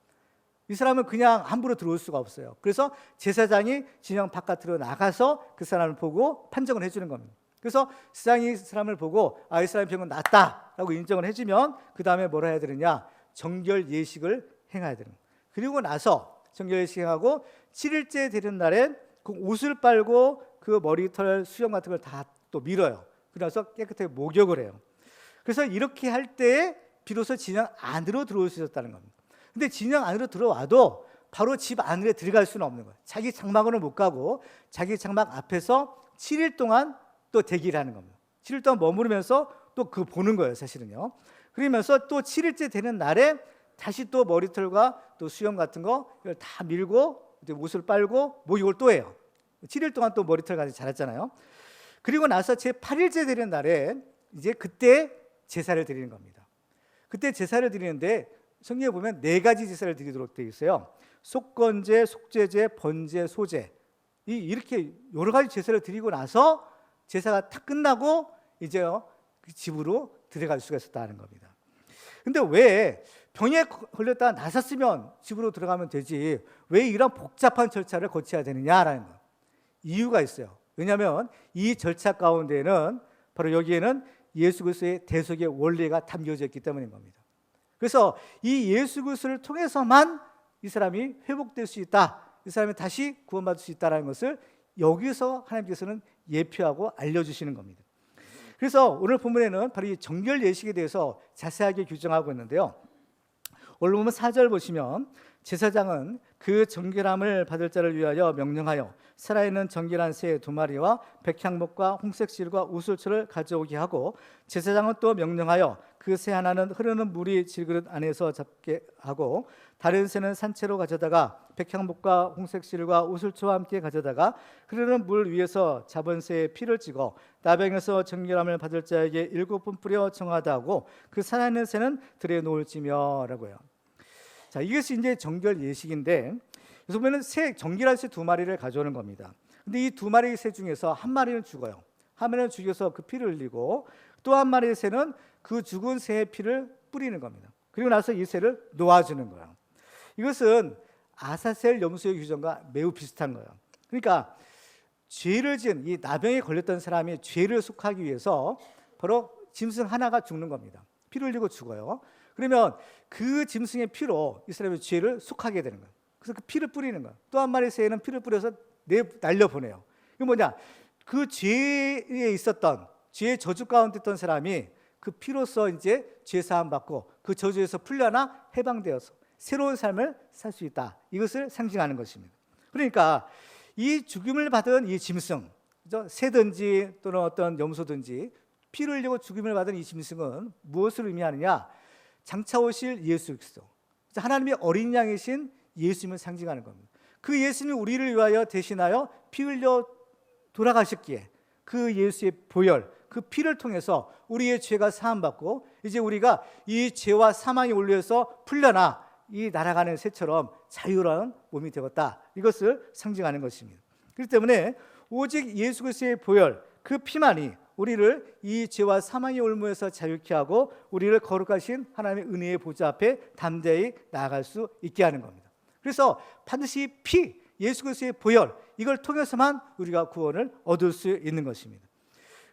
이 사람은 그냥 함부로 들어올 수가 없어요. 그래서 제사장이 진영 바깥으로 나가서 그 사람을 보고 판정을 해주는 겁니다. 그래서 제사장이 이 사람을 보고 이 사람의 병은 낫다라고 인정을 해주면 그 다음에 뭐라 해야 되느냐? 정결 예식을 행해야 되는 거예요. 그리고 나서 정결 예식 행하고 7일째 되는 날에 그 옷을 빨고 그 머리털 수염 같은 걸 다 또 밀어요. 그래서 깨끗하게 목욕을 해요. 그래서 이렇게 할 때 비로소 진영 안으로 들어올 수 있었다는 겁니다. 근데 진영 안으로 들어와도 바로 집 안으로 들어갈 수는 없는 거예요. 자기 장막으로 못 가고 자기 장막 앞에서 7일 동안 또 대기를 하는 겁니다. 7일 동안 머무르면서 또 그 보는 거예요, 사실은요. 그러면서 또 7일째 되는 날에 다시 또 머리털과 또 수염 같은 거 이걸 다 밀고 옷을 빨고 목욕을 또 해요. 7일 동안 또 머리털까지 자랐잖아요. 그리고 나서 제 8일째 되는 날에 이제 그때 제사를 드리는 겁니다. 그때 제사를 드리는데 성경에 보면 4가지 제사를 드리도록 되어 있어요. 속건제, 속죄제, 번제, 소제. 이렇게 여러 가지 제사를 드리고 나서 제사가 다 끝나고 이제 집으로 들어갈 수가 있었다는 겁니다. 근데 왜 병에 걸렸다가 나섰으면 집으로 들어가면 되지 왜 이런 복잡한 절차를 거쳐야 되느냐라는 거예요. 이유가 있어요. 왜냐하면 이 절차 가운데는 바로 여기에는 예수 그리스도의 대속의 원리가 담겨져 있기 때문인 겁니다. 그래서 이 예수 그리스도를 통해서만 이 사람이 회복될 수 있다, 이 사람이 다시 구원받을 수 있다는 것을 여기서 하나님께서는 예표하고 알려주시는 겁니다. 그래서 오늘 본문에는 바로 이 정결 예식에 대해서 자세하게 규정하고 있는데요. 오늘 보면 4절 보시면 제사장은 그 정결함을 받을 자를 위하여 명령하여 살아있는 정결한 새 2마리와 백향목과 홍색실과 우슬초를 가져오게 하고, 제사장은 또 명령하여 그 새 하나는 흐르는 물이 질그릇 안에서 잡게 하고, 다른 새는 산채로 가져다가 백향목과 홍색실과 우슬초와 함께 가져다가 흐르는 물 위에서 잡은 새의 피를 찍어 나병에서 정결함을 받을 자에게 7번 뿌려 정하다 하고, 그 살아있는 새는 들에 놓을지며라고요. 자, 이것이 이제 정결 예식인데, 그래서 보면은 새 정결한 새 2마리를 가져오는 겁니다. 근데 이 2마리의 새 중에서 한 마리는 죽어요. 한 마리는 죽여서 그 피를 흘리고, 또 한 마리의 새는 그 죽은 새의 피를 뿌리는 겁니다. 그리고 나서 이 새를 놓아주는 거예요. 이것은 아사셀 염소의 규정과 매우 비슷한 거예요. 그러니까 죄를 지은 이 나병에 걸렸던 사람이 죄를 속하기 위해서 바로 짐승 하나가 죽는 겁니다. 피를 흘리고 죽어요. 그러면 그 짐승의 피로 이 사람의 죄를 속하게 되는 거예요. 그래서 그 피를 뿌리는 거예요. 또 한 마리의 새는 피를 뿌려서 날려보내요. 이게 뭐냐? 그 죄에 있었던, 죄의 저주 가운데 있던 사람이 그 피로써 이제 죄 사함 받고 그 저주에서 풀려나 해방되어서 새로운 삶을 살 수 있다, 이것을 상징하는 것입니다. 그러니까 이 죽임을 받은 이 짐승, 새든지 또는 어떤 염소든지 피를 흘리고 죽임을 받은 이 짐승은 무엇을 의미하느냐? 장차 오실 예수 그리스도, 하나님의 어린 양이신 예수님을 상징하는 겁니다. 그 예수님이 우리를 위하여 대신하여 피 흘려 돌아가셨기에 그 예수의 보혈, 그 피를 통해서 우리의 죄가 사함받고 이제 우리가 이 죄와 사망의 원리에서 풀려나 이 날아가는 새처럼 자유로운 몸이 되었다, 이것을 상징하는 것입니다. 그렇기 때문에 오직 예수 그리스도의 보혈, 그 피만이 우리를 이 죄와 사망의 올무에서 자유케 하고 우리를 거룩하신 하나님의 은혜의 보좌 앞에 담대히 나아갈 수 있게 하는 겁니다. 그래서 반드시 피, 예수 그리스도의 보혈, 이걸 통해서만 우리가 구원을 얻을 수 있는 것입니다.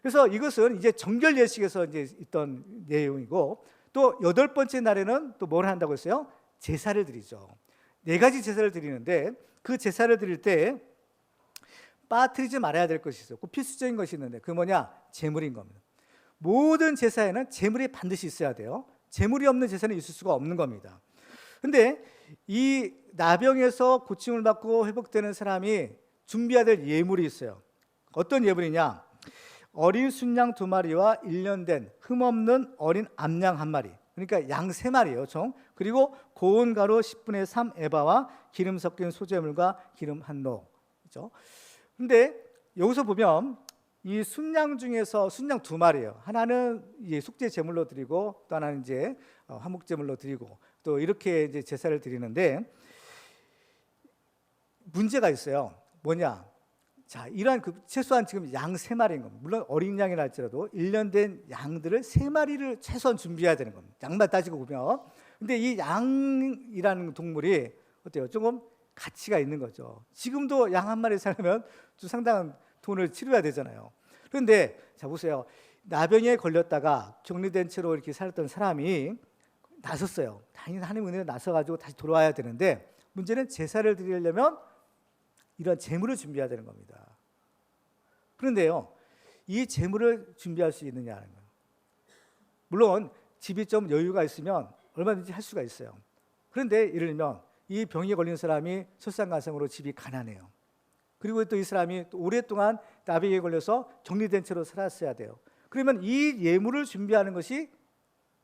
그래서 이것은 이제 정결 예식에서 이제 있던 내용이고, 또 8번째 날에는 또 뭘 한다고 했어요? 제사를 드리죠. 4가지 제사를 드리는데, 그 제사를 드릴 때 빠뜨리지 말아야 될 것이 있어요. 필수적인 것이 있는데, 그 뭐냐? 제물인 겁니다. 모든 제사에는 제물이 반드시 있어야 돼요. 제물이 없는 제사는 있을 수가 없는 겁니다. 근데 이 나병에서 고침을 받고 회복되는 사람이 준비해야 될 예물이 있어요. 어떤 예물이냐? 어린 순양 2마리와 1년 된 흠없는 어린 암양 1마리, 그러니까 양 3마리예요 총. 그리고 고운 가루 10분의 3 에바와 기름 섞인 소재물과 기름 1노. 그렇죠? 근데 여기서 보면 이 순양 중에서 순양 2마리예요. 하나는 이제 속죄 제물로 드리고, 또 하나는 이제 화목 제물로 드리고, 또 이렇게 이제 제사를 드리는데, 문제가 있어요. 뭐냐? 자, 이러한 최소한 지금 양 3마리인 겁니다. 물론 어린 양이라 할지라도 1년 된 양들을 3마리를 최소한 준비해야 되는 겁니다. 양만 따지고 보면. 근데 이 양이라는 동물이 어때요? 조금 가치가 있는 거죠. 지금도 양 1마리 살려면 좀 상당한 돈을 치러야 되잖아요. 그런데 자 보세요. 나병에 걸렸다가 격리된 채로 이렇게 살았던 사람이 나섰어요. 당연히 하나님 은혜로 나서가지고 다시 돌아와야 되는데, 문제는 제사를 드리려면 이런 제물을 준비해야 되는 겁니다. 그런데요, 이 제물을 준비할 수 있느냐는 거예요. 물론 집이 좀 여유가 있으면 얼마든지 할 수가 있어요. 그런데 예를 들면 이 병에 걸린 사람이 설상가상으로 집이 가난해요. 그리고 또 이 사람이 또 오랫동안 나병에 걸려서 격리된 채로 살았어야 돼요. 그러면 이 예물을 준비하는 것이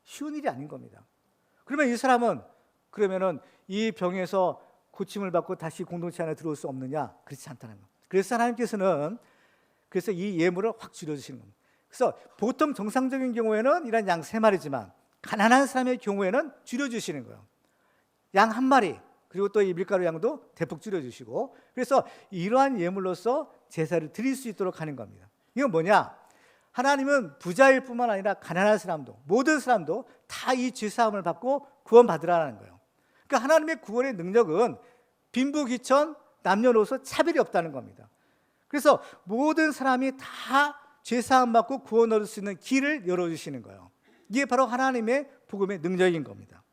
쉬운 일이 아닌 겁니다. 그러면 이 사람은 그러면은 이 병에서 고침을 받고 다시 공동체 안에 들어올 수 없느냐? 그렇지 않다는 거예요. 그래서 하나님께서는 이 예물을 확 줄여주시는 겁니다. 그래서 보통 정상적인 경우에는 이런 양 3마리지만 가난한 사람의 경우에는 줄여주시는 거예요. 양 1마리, 그리고 또 이 밀가루 양도 대폭 줄여주시고, 그래서 이러한 예물로서 제사를 드릴 수 있도록 하는 겁니다. 이건 뭐냐? 하나님은 부자일 뿐만 아니라 가난한 사람도, 모든 사람도 다 이 죄사함을 받고 구원받으라는 거예요. 그러니까 하나님의 구원의 능력은 빈부귀천, 남녀노소 차별이 없다는 겁니다. 그래서 모든 사람이 다 죄사함 받고 구원 얻을 수 있는 길을 열어주시는 거예요. 이게 바로 하나님의 복음의 능력인 겁니다.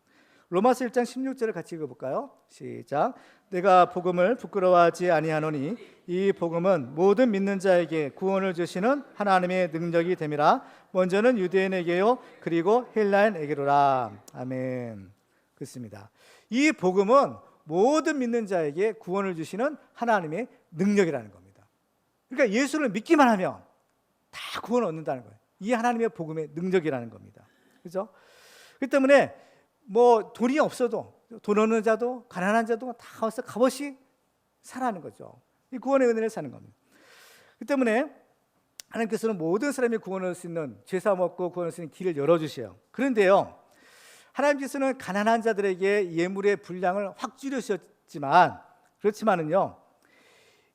로마서 1장 16절을 같이 읽어볼까요? 시작. 내가 복음을 부끄러워하지 아니하노니 이 복음은 모든 믿는 자에게 구원을 주시는 하나님의 능력이 됨이라. 먼저는 유대인에게요 그리고 헬라인에게로라. 아멘. 그렇습니다. 이 복음은 모든 믿는 자에게 구원을 주시는 하나님의 능력이라는 겁니다. 그러니까 예수를 믿기만 하면 다 구원을 얻는다는 거예요. 이게 하나님의 복음의 능력이라는 겁니다. 그렇죠? 그렇기 때문에 뭐 돈이 없어도, 돈 없는 자도 가난한 자도 다 와서 값없이 살아가는 거죠. 이 구원의 은혜를 사는 겁니다. 그렇기 때문에 하나님께서는 모든 사람이 구원을 얻을 수 있는, 죄사함 얻고 구원을 얻을 수 있는 길을 열어주세요. 그런데요, 하나님께서는 가난한 자들에게 예물의 분량을 확 줄여주셨지만, 그렇지만은요,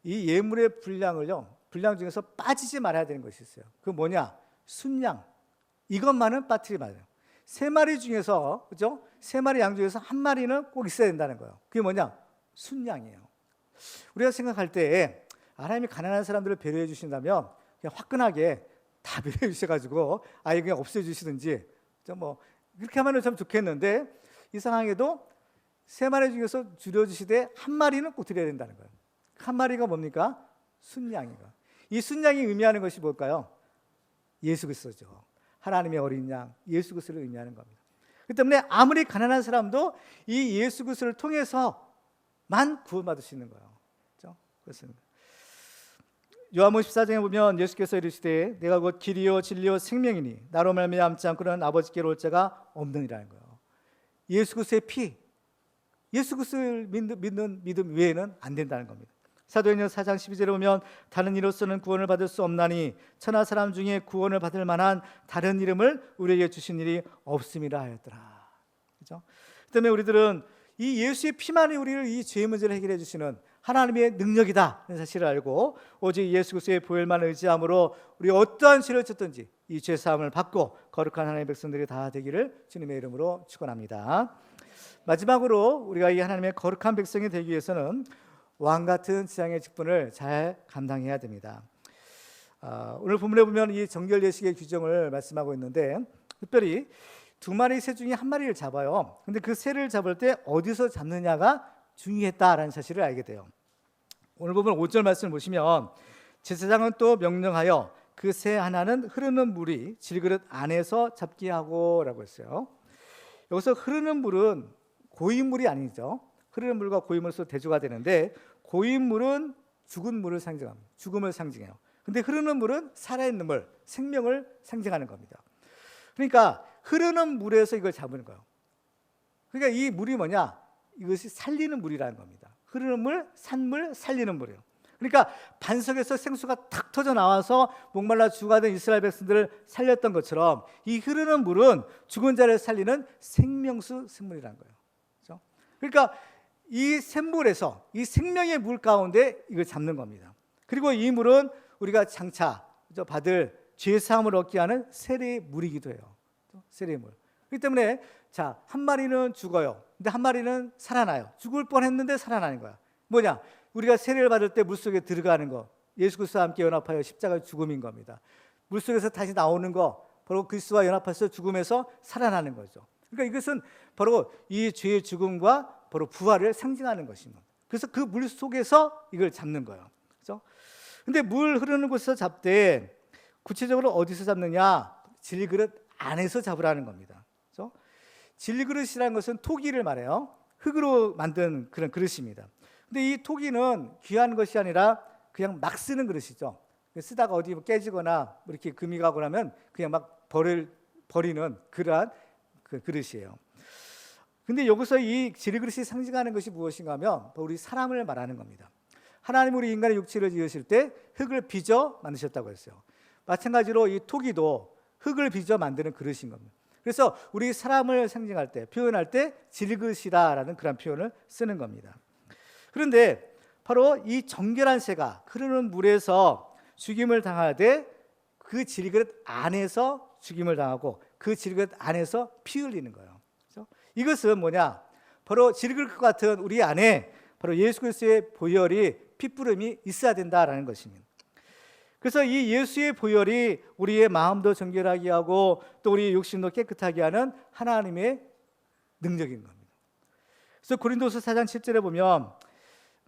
이 예물의 분량 중에서 빠지지 말아야 되는 것이 있어요. 그 뭐냐? 순양. 이것만은 빠뜨리지 말아요. 3마리 중에서, 그죠? 3마리 양 중에서 1마리는 꼭 있어야 된다는 거예요. 그게 뭐냐? 순양이에요. 우리가 생각할 때 하나님이 가난한 사람들을 배려해 주신다면 그냥 화끈하게 다 배려해 주셔가지고 아예 그냥 없애 주시든지 뭐 그렇게 하면 참 좋겠는데, 이상하게도 3마리 중에서 줄여주시되 1마리는 꼭 드려야 된다는 거예요. 1마리가 뭡니까? 순양이가. 이 순양이 의미하는 것이 뭘까요? 예수 그리스도죠. 하나님의 어린 양, 예수 그리스도를 의미하는 겁니다. 그렇기 때문에 아무리 가난한 사람도 이 예수 그리스도를 통해서만 구원받을 수 있는 거예요. 그렇죠? 그렇습니다. 요한복음 14장에 보면 예수께서 이르시되 내가 곧 길이요 진리요 생명이니 나로 말미암지 않고는 아버지께로 올 자가 없느니라는 거예요. 예수 그리스도의 피, 예수 그리스도를 믿는 믿음 외에는 안 된다는 겁니다. 사도행전 4장 12절에 보면 다른 이로서는 구원을 받을 수 없나니 천하 사람 중에 구원을 받을 만한 다른 이름을 우리에게 주신 일이 없음이라 하였더라. 그렇죠? 그다음에 우리들은 이 예수의 피만이 우리를 이 죄의 문제를 해결해 주시는 하나님의 능력이다 하는 사실을 알고 오직 예수 그리스도의 보혈만 의지함으로 우리 어떠한 죄를 졌든지 이 죄 사함을 받고 거룩한 하나님의 백성들이 다 되기를 주님의 이름으로 축원합니다. 마지막으로 우리가 이 하나님의 거룩한 백성이 되기 위해서는 왕 같은 지상의 직분을 잘 감당해야 됩니다. 오늘 본문에 보면 이 정결 예식의 규정을 말씀하고 있는데, 특별히 2마리 새 중에 1마리를 잡아요. 근데 그 새를 잡을 때 어디서 잡느냐가 중요했다라는 사실을 알게 돼요. 오늘 보면 5절 말씀을 보시면 제사장은 또 명령하여 그 새 하나는 흐르는 물이 질그릇 안에서 잡게 하고 라고 했어요. 여기서 흐르는 물은 고인물이 아니죠. 흐르는 물과 고인물로서 대조가 되는데, 고인물은 죽은 물을 상징합니다. 죽음을 상징해요. 근데 흐르는 물은 살아있는 물, 생명을 상징하는 겁니다. 그러니까 흐르는 물에서 이걸 잡는 거예요. 그러니까 이 물이 뭐냐? 이것이 살리는 물이라는 겁니다. 흐르는 물, 산물, 살리는 물이에요. 그러니까 반석에서 생수가 탁 터져 나와서 목말라 죽어가던 이스라엘 백성들을 살렸던 것처럼 이 흐르는 물은 죽은 자를 살리는 생명수 생물이라는 거예요. 그렇죠? 그러니까 이 샘물에서, 이 생명의 물 가운데 이걸 잡는 겁니다. 그리고 이 물은 우리가 장차 받을 죄사함을 얻게 하는 세례의 물이기도 해요. 세례의 물. 그렇기 때문에 자, 1마리는 죽어요. 근데 1마리는 살아나요. 죽을 뻔했는데 살아나는 거야. 뭐냐? 우리가 세례를 받을 때 물속에 들어가는 거, 예수 그리스도와 함께 연합하여 십자가의 죽음인 겁니다. 물속에서 다시 나오는 거, 바로 그리스도와 연합해서 죽음에서 살아나는 거죠. 그러니까 이것은 바로 이 죄의 죽음과 바로 부활을 상징하는 것입니다. 그래서 그 물 속에서 이걸 잡는 거예요. 그렇죠? 근데 물 흐르는 곳에서 잡되 구체적으로 어디서 잡느냐? 질그릇 안에서 잡으라는 겁니다. 그렇죠? 질그릇이라는 것은 토기를 말해요. 흙으로 만든 그런 그릇입니다. 근데 이 토기는 귀한 것이 아니라 그냥 막 쓰는 그릇이죠. 쓰다가 어디 깨지거나 이렇게 금이 가고 나면 그냥 막 버리는 그러한 그 그릇이에요. 근데 여기서 이 질그릇이 상징하는 것이 무엇인가 하면 우리 사람을 말하는 겁니다. 하나님 우리 인간의 육체를 지으실 때 흙을 빚어 만드셨다고 했어요. 마찬가지로 이 토기도 흙을 빚어 만드는 그릇인 겁니다. 그래서 우리 사람을 상징할 때, 표현할 때 질그릇이다라는 그런 표현을 쓰는 겁니다. 그런데 바로 이 정결한 새가 흐르는 물에서 죽임을 당하되 그 질그릇 안에서 죽임을 당하고 그 질그릇 안에서 피 흘리는 거예요. 그렇죠? 이것은 뭐냐? 바로 질그릇 같은 우리 안에 바로 예수 그리스도의 보혈이 피뿌름이 있어야 된다라는 것입니다. 그래서 이 예수의 보혈이 우리의 마음도 정결하게 하고 또 우리의 욕심도 깨끗하게 하는 하나님의 능력인 겁니다. 그래서 고린도서 4장 7절에 보면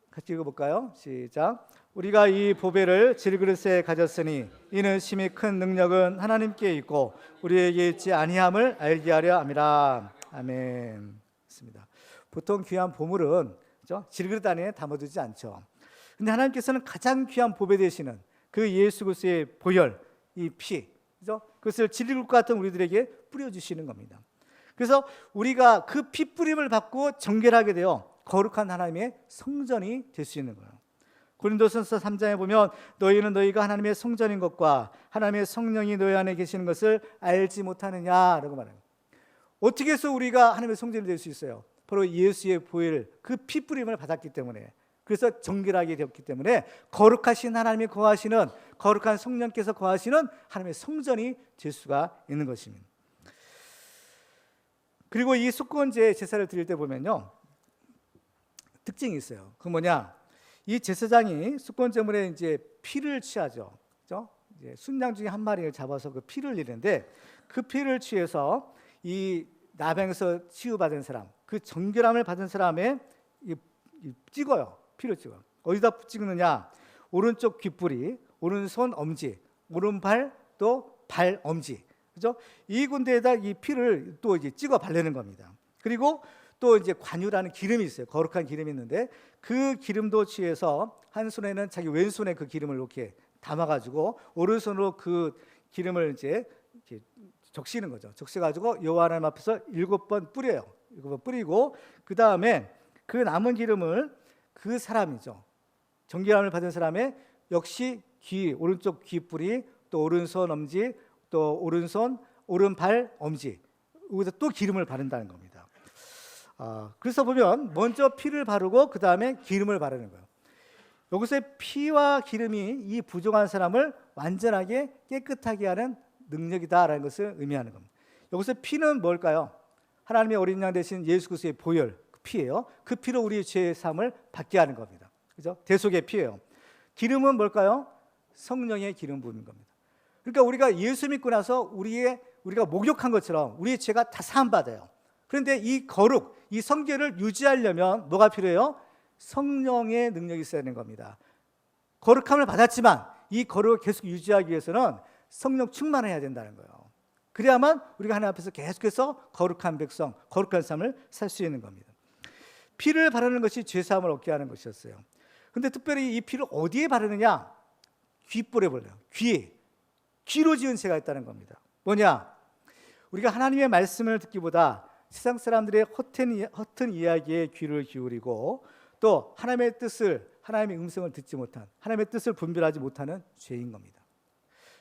같이 읽어볼까요? 시작. 우리가 이 보배를 질그릇에 가졌으니 이는 심히 큰 능력은 하나님께 있고 우리에게 있지 아니함을 알게 하려 함이라. 아멘. 맞습니다. 보통 귀한 보물은 그렇죠? 질그릇 안에 담아두지 않죠. 근데 하나님께서는 가장 귀한 보배 되시는 그 예수 그리스도의 보혈, 이 피, 그렇죠? 그것을 질그릇 같은 우리들에게 뿌려주시는 겁니다. 그래서 우리가 그 피 뿌림을 받고 정결하게 되어 거룩한 하나님의 성전이 될 수 있는 거예요. 고린도전서 3장에 보면 너희는 너희가 하나님의 성전인 것과 하나님의 성령이 너희 안에 계시는 것을 알지 못하느냐라고 말해요. 어떻게 해서 우리가 하나님의 성전이 될 수 있어요? 바로 예수의 보혈, 그 피 뿌림을 받았기 때문에, 그래서 정결하게 되었기 때문에 거룩하신 하나님이 거하시는, 거룩한 성령께서 거하시는 하나님의 성전이 될 수가 있는 것입니다. 그리고 이 속건제 제사를 드릴 때 보면요, 특징이 있어요. 그 뭐냐? 이 제사장이 속건제물에 이제 피를 취하죠. 그렇죠? 이제 순양 중에 한 마리를 잡아서 그 피를 흘리는데 그 피를 취해서 이 나병에서 치유받은 사람, 그 정결함을 받은 사람의 찍어요. 피를 찍어요. 어디다 찍느냐? 오른쪽 귓불이, 오른손 엄지, 오른발 또 발 엄지. 그죠? 이 군데에다 이 피를 또 이제 찍어 바르는 겁니다. 그리고 또 이제 관유라는 기름이 있어요. 거룩한 기름이 있는데 그 기름도 취해서 한 손에는 자기 왼손에 그 기름을 이렇게 담아가지고 오른손으로 그 기름을 이제 이렇게 적시는 거죠. 적셔가지고 여호와 하나님 앞에서 7번 뿌려요. 7번 뿌리고 그 다음에 그 남은 기름을 그 사람이죠. 정결함을 받은 사람의 역시 귀, 오른쪽 귀뿌리, 또 오른손 엄지, 또 오른손, 오른발 엄지, 여기서 또 기름을 바른다는 겁니다. 그래서 보면 먼저 피를 바르고 그 다음에 기름을 바르는 거예요. 여기서의 피와 기름이 이 부정한 사람을 완전하게 깨끗하게 하는 능력이다라는 것을 의미하는 겁니다. 여기서 피는 뭘까요? 하나님의 어린 양 되신 예수 그리스도의 보혈, 그 피예요. 그 피로 우리의 죄의 사함을 받게 하는 겁니다. 그죠? 대속의 피예요. 기름은 뭘까요? 성령의 기름 부음인 겁니다. 그러니까 우리가 예수 믿고 나서 우리가 목욕한 것처럼 우리의 죄가 다 사함 받아요. 그런데 이 거룩, 이 성결을 유지하려면 뭐가 필요해요? 성령의 능력이 있어야 되는 겁니다. 거룩함을 받았지만 이 거룩을 계속 유지하기 위해서는 성령 충만해야 된다는 거예요. 그래야만 우리가 하나님 앞에서 계속해서 거룩한 백성, 거룩한 삶을 살 수 있는 겁니다. 피를 바르는 것이 죄사함을 얻게 하는 것이었어요. 그런데 특별히 이 피를 어디에 바르느냐? 귓볼에 발라요. 귀로 지은 죄가 있다는 겁니다. 뭐냐? 우리가 하나님의 말씀을 듣기보다 세상 사람들의 허튼 이야기에 귀를 기울이고 또 하나님의 뜻을, 하나님의 음성을 듣지 못한, 하나님의 뜻을 분별하지 못하는 죄인 겁니다.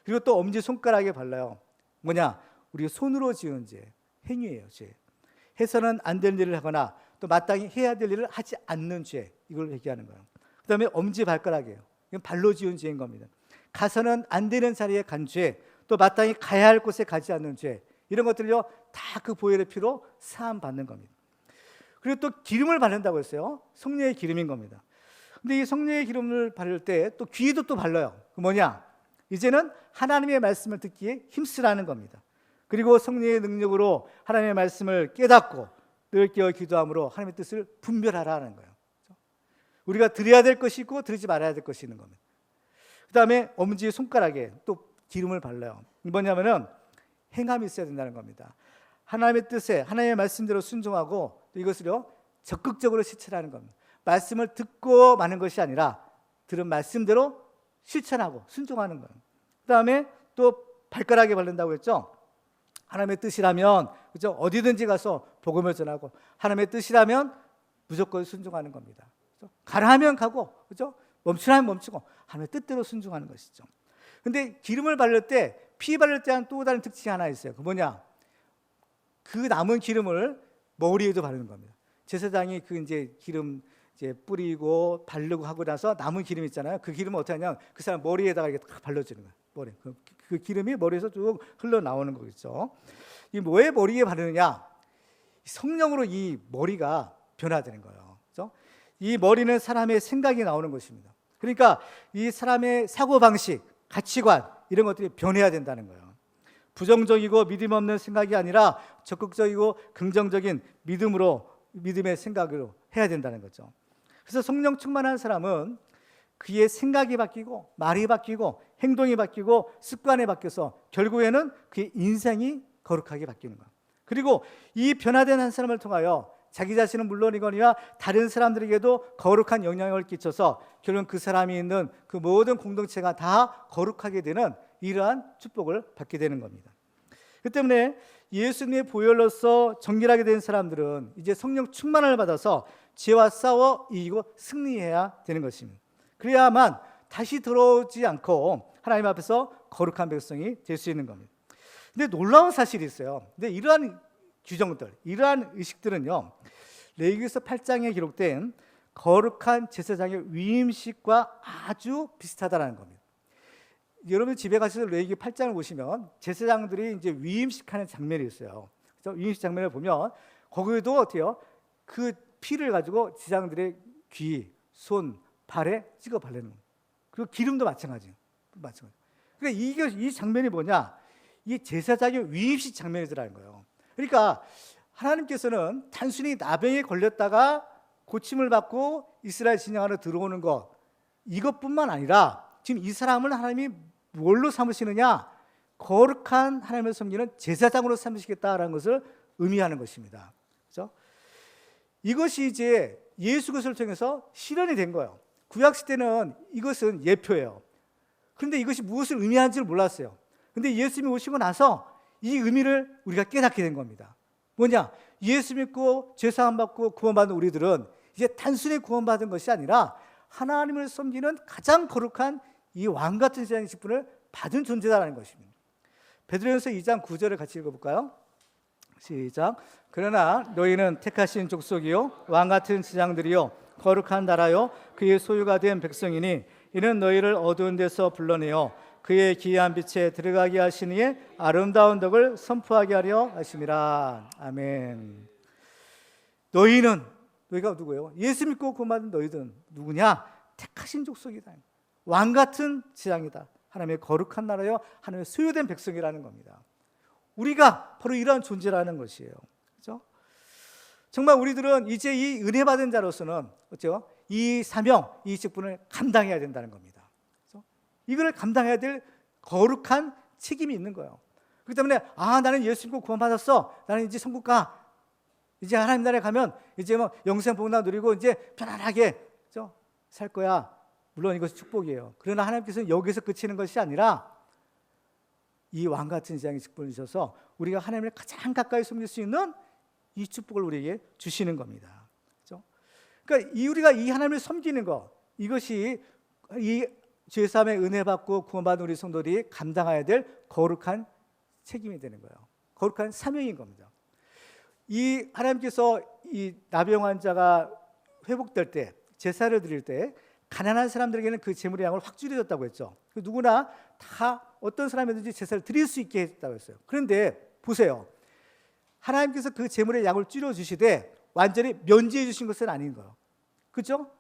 그리고 또 엄지손가락에 발라요. 뭐냐? 우리 손으로 지은 죄, 행위예요. 죄. 해서는 안 될 일을 하거나 또 마땅히 해야 될 일을 하지 않는 죄, 이걸 얘기하는 거예요. 그 다음에 엄지발가락이에요. 이건 발로 지은 죄인 겁니다. 가서는 안 되는 자리에 간 죄, 또 마땅히 가야 할 곳에 가지 않는 죄, 이런 것들요 다 그 보혈의 피로 사함 받는 겁니다. 그리고 또 기름을 바른다고 했어요. 성령의 기름인 겁니다. 근데 이 성령의 기름을 바를 때 또 귀에도 또 발라요. 그 뭐냐? 이제는 하나님의 말씀을 듣기에 힘쓰라는 겁니다. 그리고 성령의 능력으로 하나님의 말씀을 깨닫고 늘 깨어 기도함으로 하나님의 뜻을 분별하라는 거예요. 우리가 드려야 될 것이 있고 드리지 말아야 될 것이 있는 겁니다. 그 다음에 엄지 손가락에 또 기름을 발라요. 뭐냐면은 행함이 있어야 된다는 겁니다. 하나님의 뜻에, 하나님의 말씀대로 순종하고 또 이것을요 적극적으로 실천하는 겁니다. 말씀을 듣고 마는 것이 아니라 들은 말씀대로 실천하고 순종하는 거예요. 그 다음에 또 발가락에 바른다고 했죠. 하나님의 뜻이라면, 그죠? 어디든지 가서 복음을 전하고, 하나님의 뜻이라면 무조건 순종하는 겁니다. 그죠? 가라 하면 가고, 그죠? 멈추라 하면 멈추고, 하나님의 뜻대로 순종하는 것이죠. 근데 기름을 바를 때, 피 바를 때는 또 다른 특징이 하나 있어요. 그 뭐냐? 그 남은 기름을 머리에도 바르는 겁니다. 제사장이 그 이제 기름 이제 뿌리고 바르고 하고 나서 남은 기름 있잖아요. 그 기름은 어떻게 하냐? 그 사람 머리에다가 이렇게 딱 발라주는 거예요. 머리. 그 기름이 머리에서 쭉 흘러나오는 거겠죠. 이 왜 머리에 바르느냐? 성령으로 이 머리가 변화되는 거예요. 그렇죠? 이 머리는 사람의 생각이 나오는 것입니다. 그러니까 이 사람의 사고방식, 가치관 이런 것들이 변해야 된다는 거예요. 부정적이고 믿음 없는 생각이 아니라 적극적이고 긍정적인 믿음의 생각으로 해야 된다는 거죠. 그래서 성령 충만한 사람은 그의 생각이 바뀌고 말이 바뀌고 행동이 바뀌고 습관이 바뀌어서 결국에는 그의 인생이 거룩하게 바뀌는 거예요. 그리고 이 변화된 한 사람을 통하여 자기 자신은 물론이거니와 다른 사람들에게도 거룩한 영향을 끼쳐서 결국은 그 사람이 있는 그 모든 공동체가 다 거룩하게 되는 이러한 축복을 받게 되는 겁니다. 그 때문에 예수님의 보혈로서 정결하게 된 사람들은 이제 성령 충만을 받아서 죄와 싸워 이기고 승리해야 되는 것입니다. 그래야만 다시 들어오지 않고 하나님 앞에서 거룩한 백성이 될 수 있는 겁니다. 근데 놀라운 사실이 있어요. 근데 이러한 규정들, 이러한 의식들은요, 레위기서 8장에 기록된 거룩한 제사장의 위임식과 아주 비슷하다는 겁니다. 여러분 집에 가셔서 레위기 8장을 보시면 제사장들이 이제 위임식하는 장면이 있어요. 그래서 위임식 장면을 보면 거기도 어때요? 그 피를 가지고 제사장들의 귀, 손, 발에 찍어 바르는 거예요. 그리고 기름도 마찬가지예요. 그러니까 이 장면이 뭐냐? 이 제사장의 위임식 장면이더라는 거예요. 그러니까 하나님께서는 단순히 나병에 걸렸다가 고침을 받고 이스라엘 진영 안으로 들어오는 것 이것뿐만 아니라 지금 이 사람을 하나님이 뭘로 삼으시느냐? 거룩한 하나님을 섬기는 제사장으로 삼으시겠다라는 것을 의미하는 것입니다. 그렇죠? 이것이 이제 예수 그리스도를 통해서 실현이 된 거예요. 구약 시대는 이것은 예표예요. 그런데 이것이 무엇을 의미하는지를 몰랐어요. 그런데 예수님이 오시고 나서 이 의미를 우리가 깨닫게 된 겁니다. 뭐냐? 예수 믿고 죄 사함 받고 구원받은 우리들은 이제 단순히 구원받은 것이 아니라 하나님을 섬기는 가장 거룩한 이 왕같은 제사장의 직분을 받은 존재다라는 것입니다. 베드로전서 2장 9절을 같이 읽어볼까요? 시작. 그러나 너희는 택하신 족속이요 왕같은 제사장들이요 거룩한 나라요 그의 소유가 된 백성이니 이는 너희를 어두운 데서 불러내어 그의 기이한 빛에 들어가게 하시니에 아름다운 덕을 선포하게 하려 하심이라. 아멘. 너희가 누구예요? 예수 믿고 구원받은 너희들은 누구냐? 택하신 족속이다. 왕같은 제사장이다. 하나님의 거룩한 나라요 하나님의 소유된 백성이라는 겁니다. 우리가 바로 이러한 존재라는 것이에요. 그렇죠? 정말 우리들은 이제 이 은혜 받은 자로서는 어때요? 이 사명, 이 직분을 감당해야 된다는 겁니다. 그렇죠? 이걸 감당해야 될 거룩한 책임이 있는 거예요. 그렇기 때문에 나는 예수 믿고 구원받았어. 나는 이제 천국 가. 이제 하나님 나라에 가면 이제 뭐 영생 복락 누리고 이제 편안하게 그렇죠? 살 거야. 물론 이것이 축복이에요. 그러나 하나님께서는 여기서 그치는 것이 아니라 이 왕같은 제사장의 직분을 주셔서 우리가 하나님을 가장 가까이 섬길 수 있는 이 축복을 우리에게 주시는 겁니다. 그렇죠? 그러니까 우리가 이 하나님을 섬기는 것 이것이 이 죄사함의 은혜 받고 구원받은 우리 성도들이 감당해야 될 거룩한 책임이 되는 거예요. 거룩한 사명인 겁니다. 이 하나님께서 이 나병 환자가 회복될 때 제사를 드릴 때 가난한 사람들에게는 그 제물의 양을 확 줄여줬다고 했죠. 누구나 다 어떤 사람이든지 제사를 드릴 수 있게 했다고 했어요. 그런데 보세요. 하나님께서 그 제물의 양을 줄여주시되 완전히 면제해 주신 것은 아닌 거예요. 그렇죠?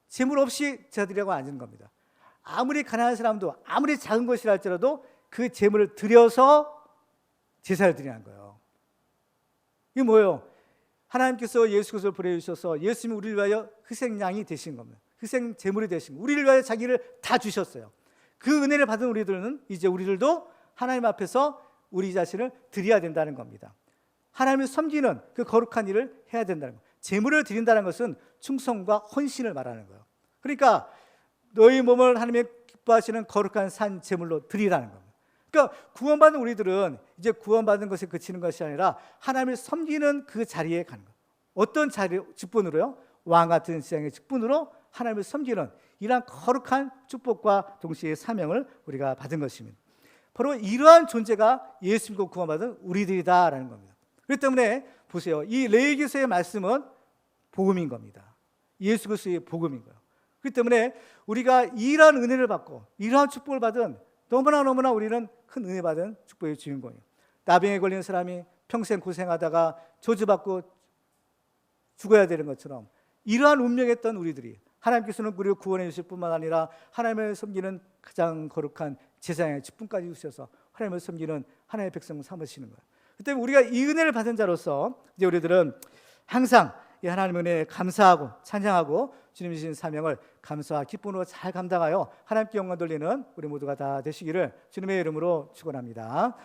제물 없이 제사 드리라고 앉은 겁니다. 아무리 가난한 사람도 아무리 작은 것이라 할지라도 그 제물을 드려서 제사를 드리는 거예요. 이게 뭐예요? 하나님께서 예수 그리스도를 보내주셔서 예수님이 우리를 위하여 희생양이 되신 겁니다. 희생 제물이 되신 거. 우리를 위하여 자기를 다 주셨어요. 그 은혜를 받은 우리들은 이제 우리들도 하나님 앞에서 우리 자신을 드려야 된다는 겁니다. 하나님을 섬기는 그 거룩한 일을 해야 된다는 거예요. 제물을 드린다는 것은 충성과 헌신을 말하는 거예요. 그러니까 너희 몸을 하나님의 기뻐하시는 거룩한 산 제물로 드리라는 겁니다. 그러니까 구원받은 우리들은 이제 구원받은 것에 그치는 것이 아니라 하나님을 섬기는 그 자리에 가는 거예요. 어떤 자리, 직분으로요? 왕 같은 제사장의 직분으로 하나님을 섬기는 이러한 거룩한 축복과 동시에 사명을 우리가 받은 것입니다. 바로 이러한 존재가 예수 믿고 구원받은 우리들이다라는 겁니다. 그렇기 때문에 보세요. 이 레위기서의 말씀은 복음인 겁니다. 예수 그리스도의 복음인 거예요. 그렇기 때문에 우리가 이러한 은혜를 받고 이러한 축복을 받은 너무나 우리는 큰 은혜 받은 축복의 주인공이에요. 나병에 걸린 사람이 평생 고생하다가 저주받고 죽어야 되는 것처럼 이러한 운명했던 우리들이 하나님께서는 우리를 구원해 주실 뿐만 아니라 하나님을 섬기는 가장 거룩한 제사장의 직분까지 주셔서 하나님을 섬기는 하나님의 백성 삼으시는 거예요. 그때 우리가 이 은혜를 받은 자로서 이제 우리들은 항상 이 하나님의 은혜에 감사하고 찬양하고 주님 주신 사명을 감사와 기쁨으로 잘 감당하여 하나님께 영광 돌리는 우리 모두가 다 되시기를 주님의 이름으로 축원합니다.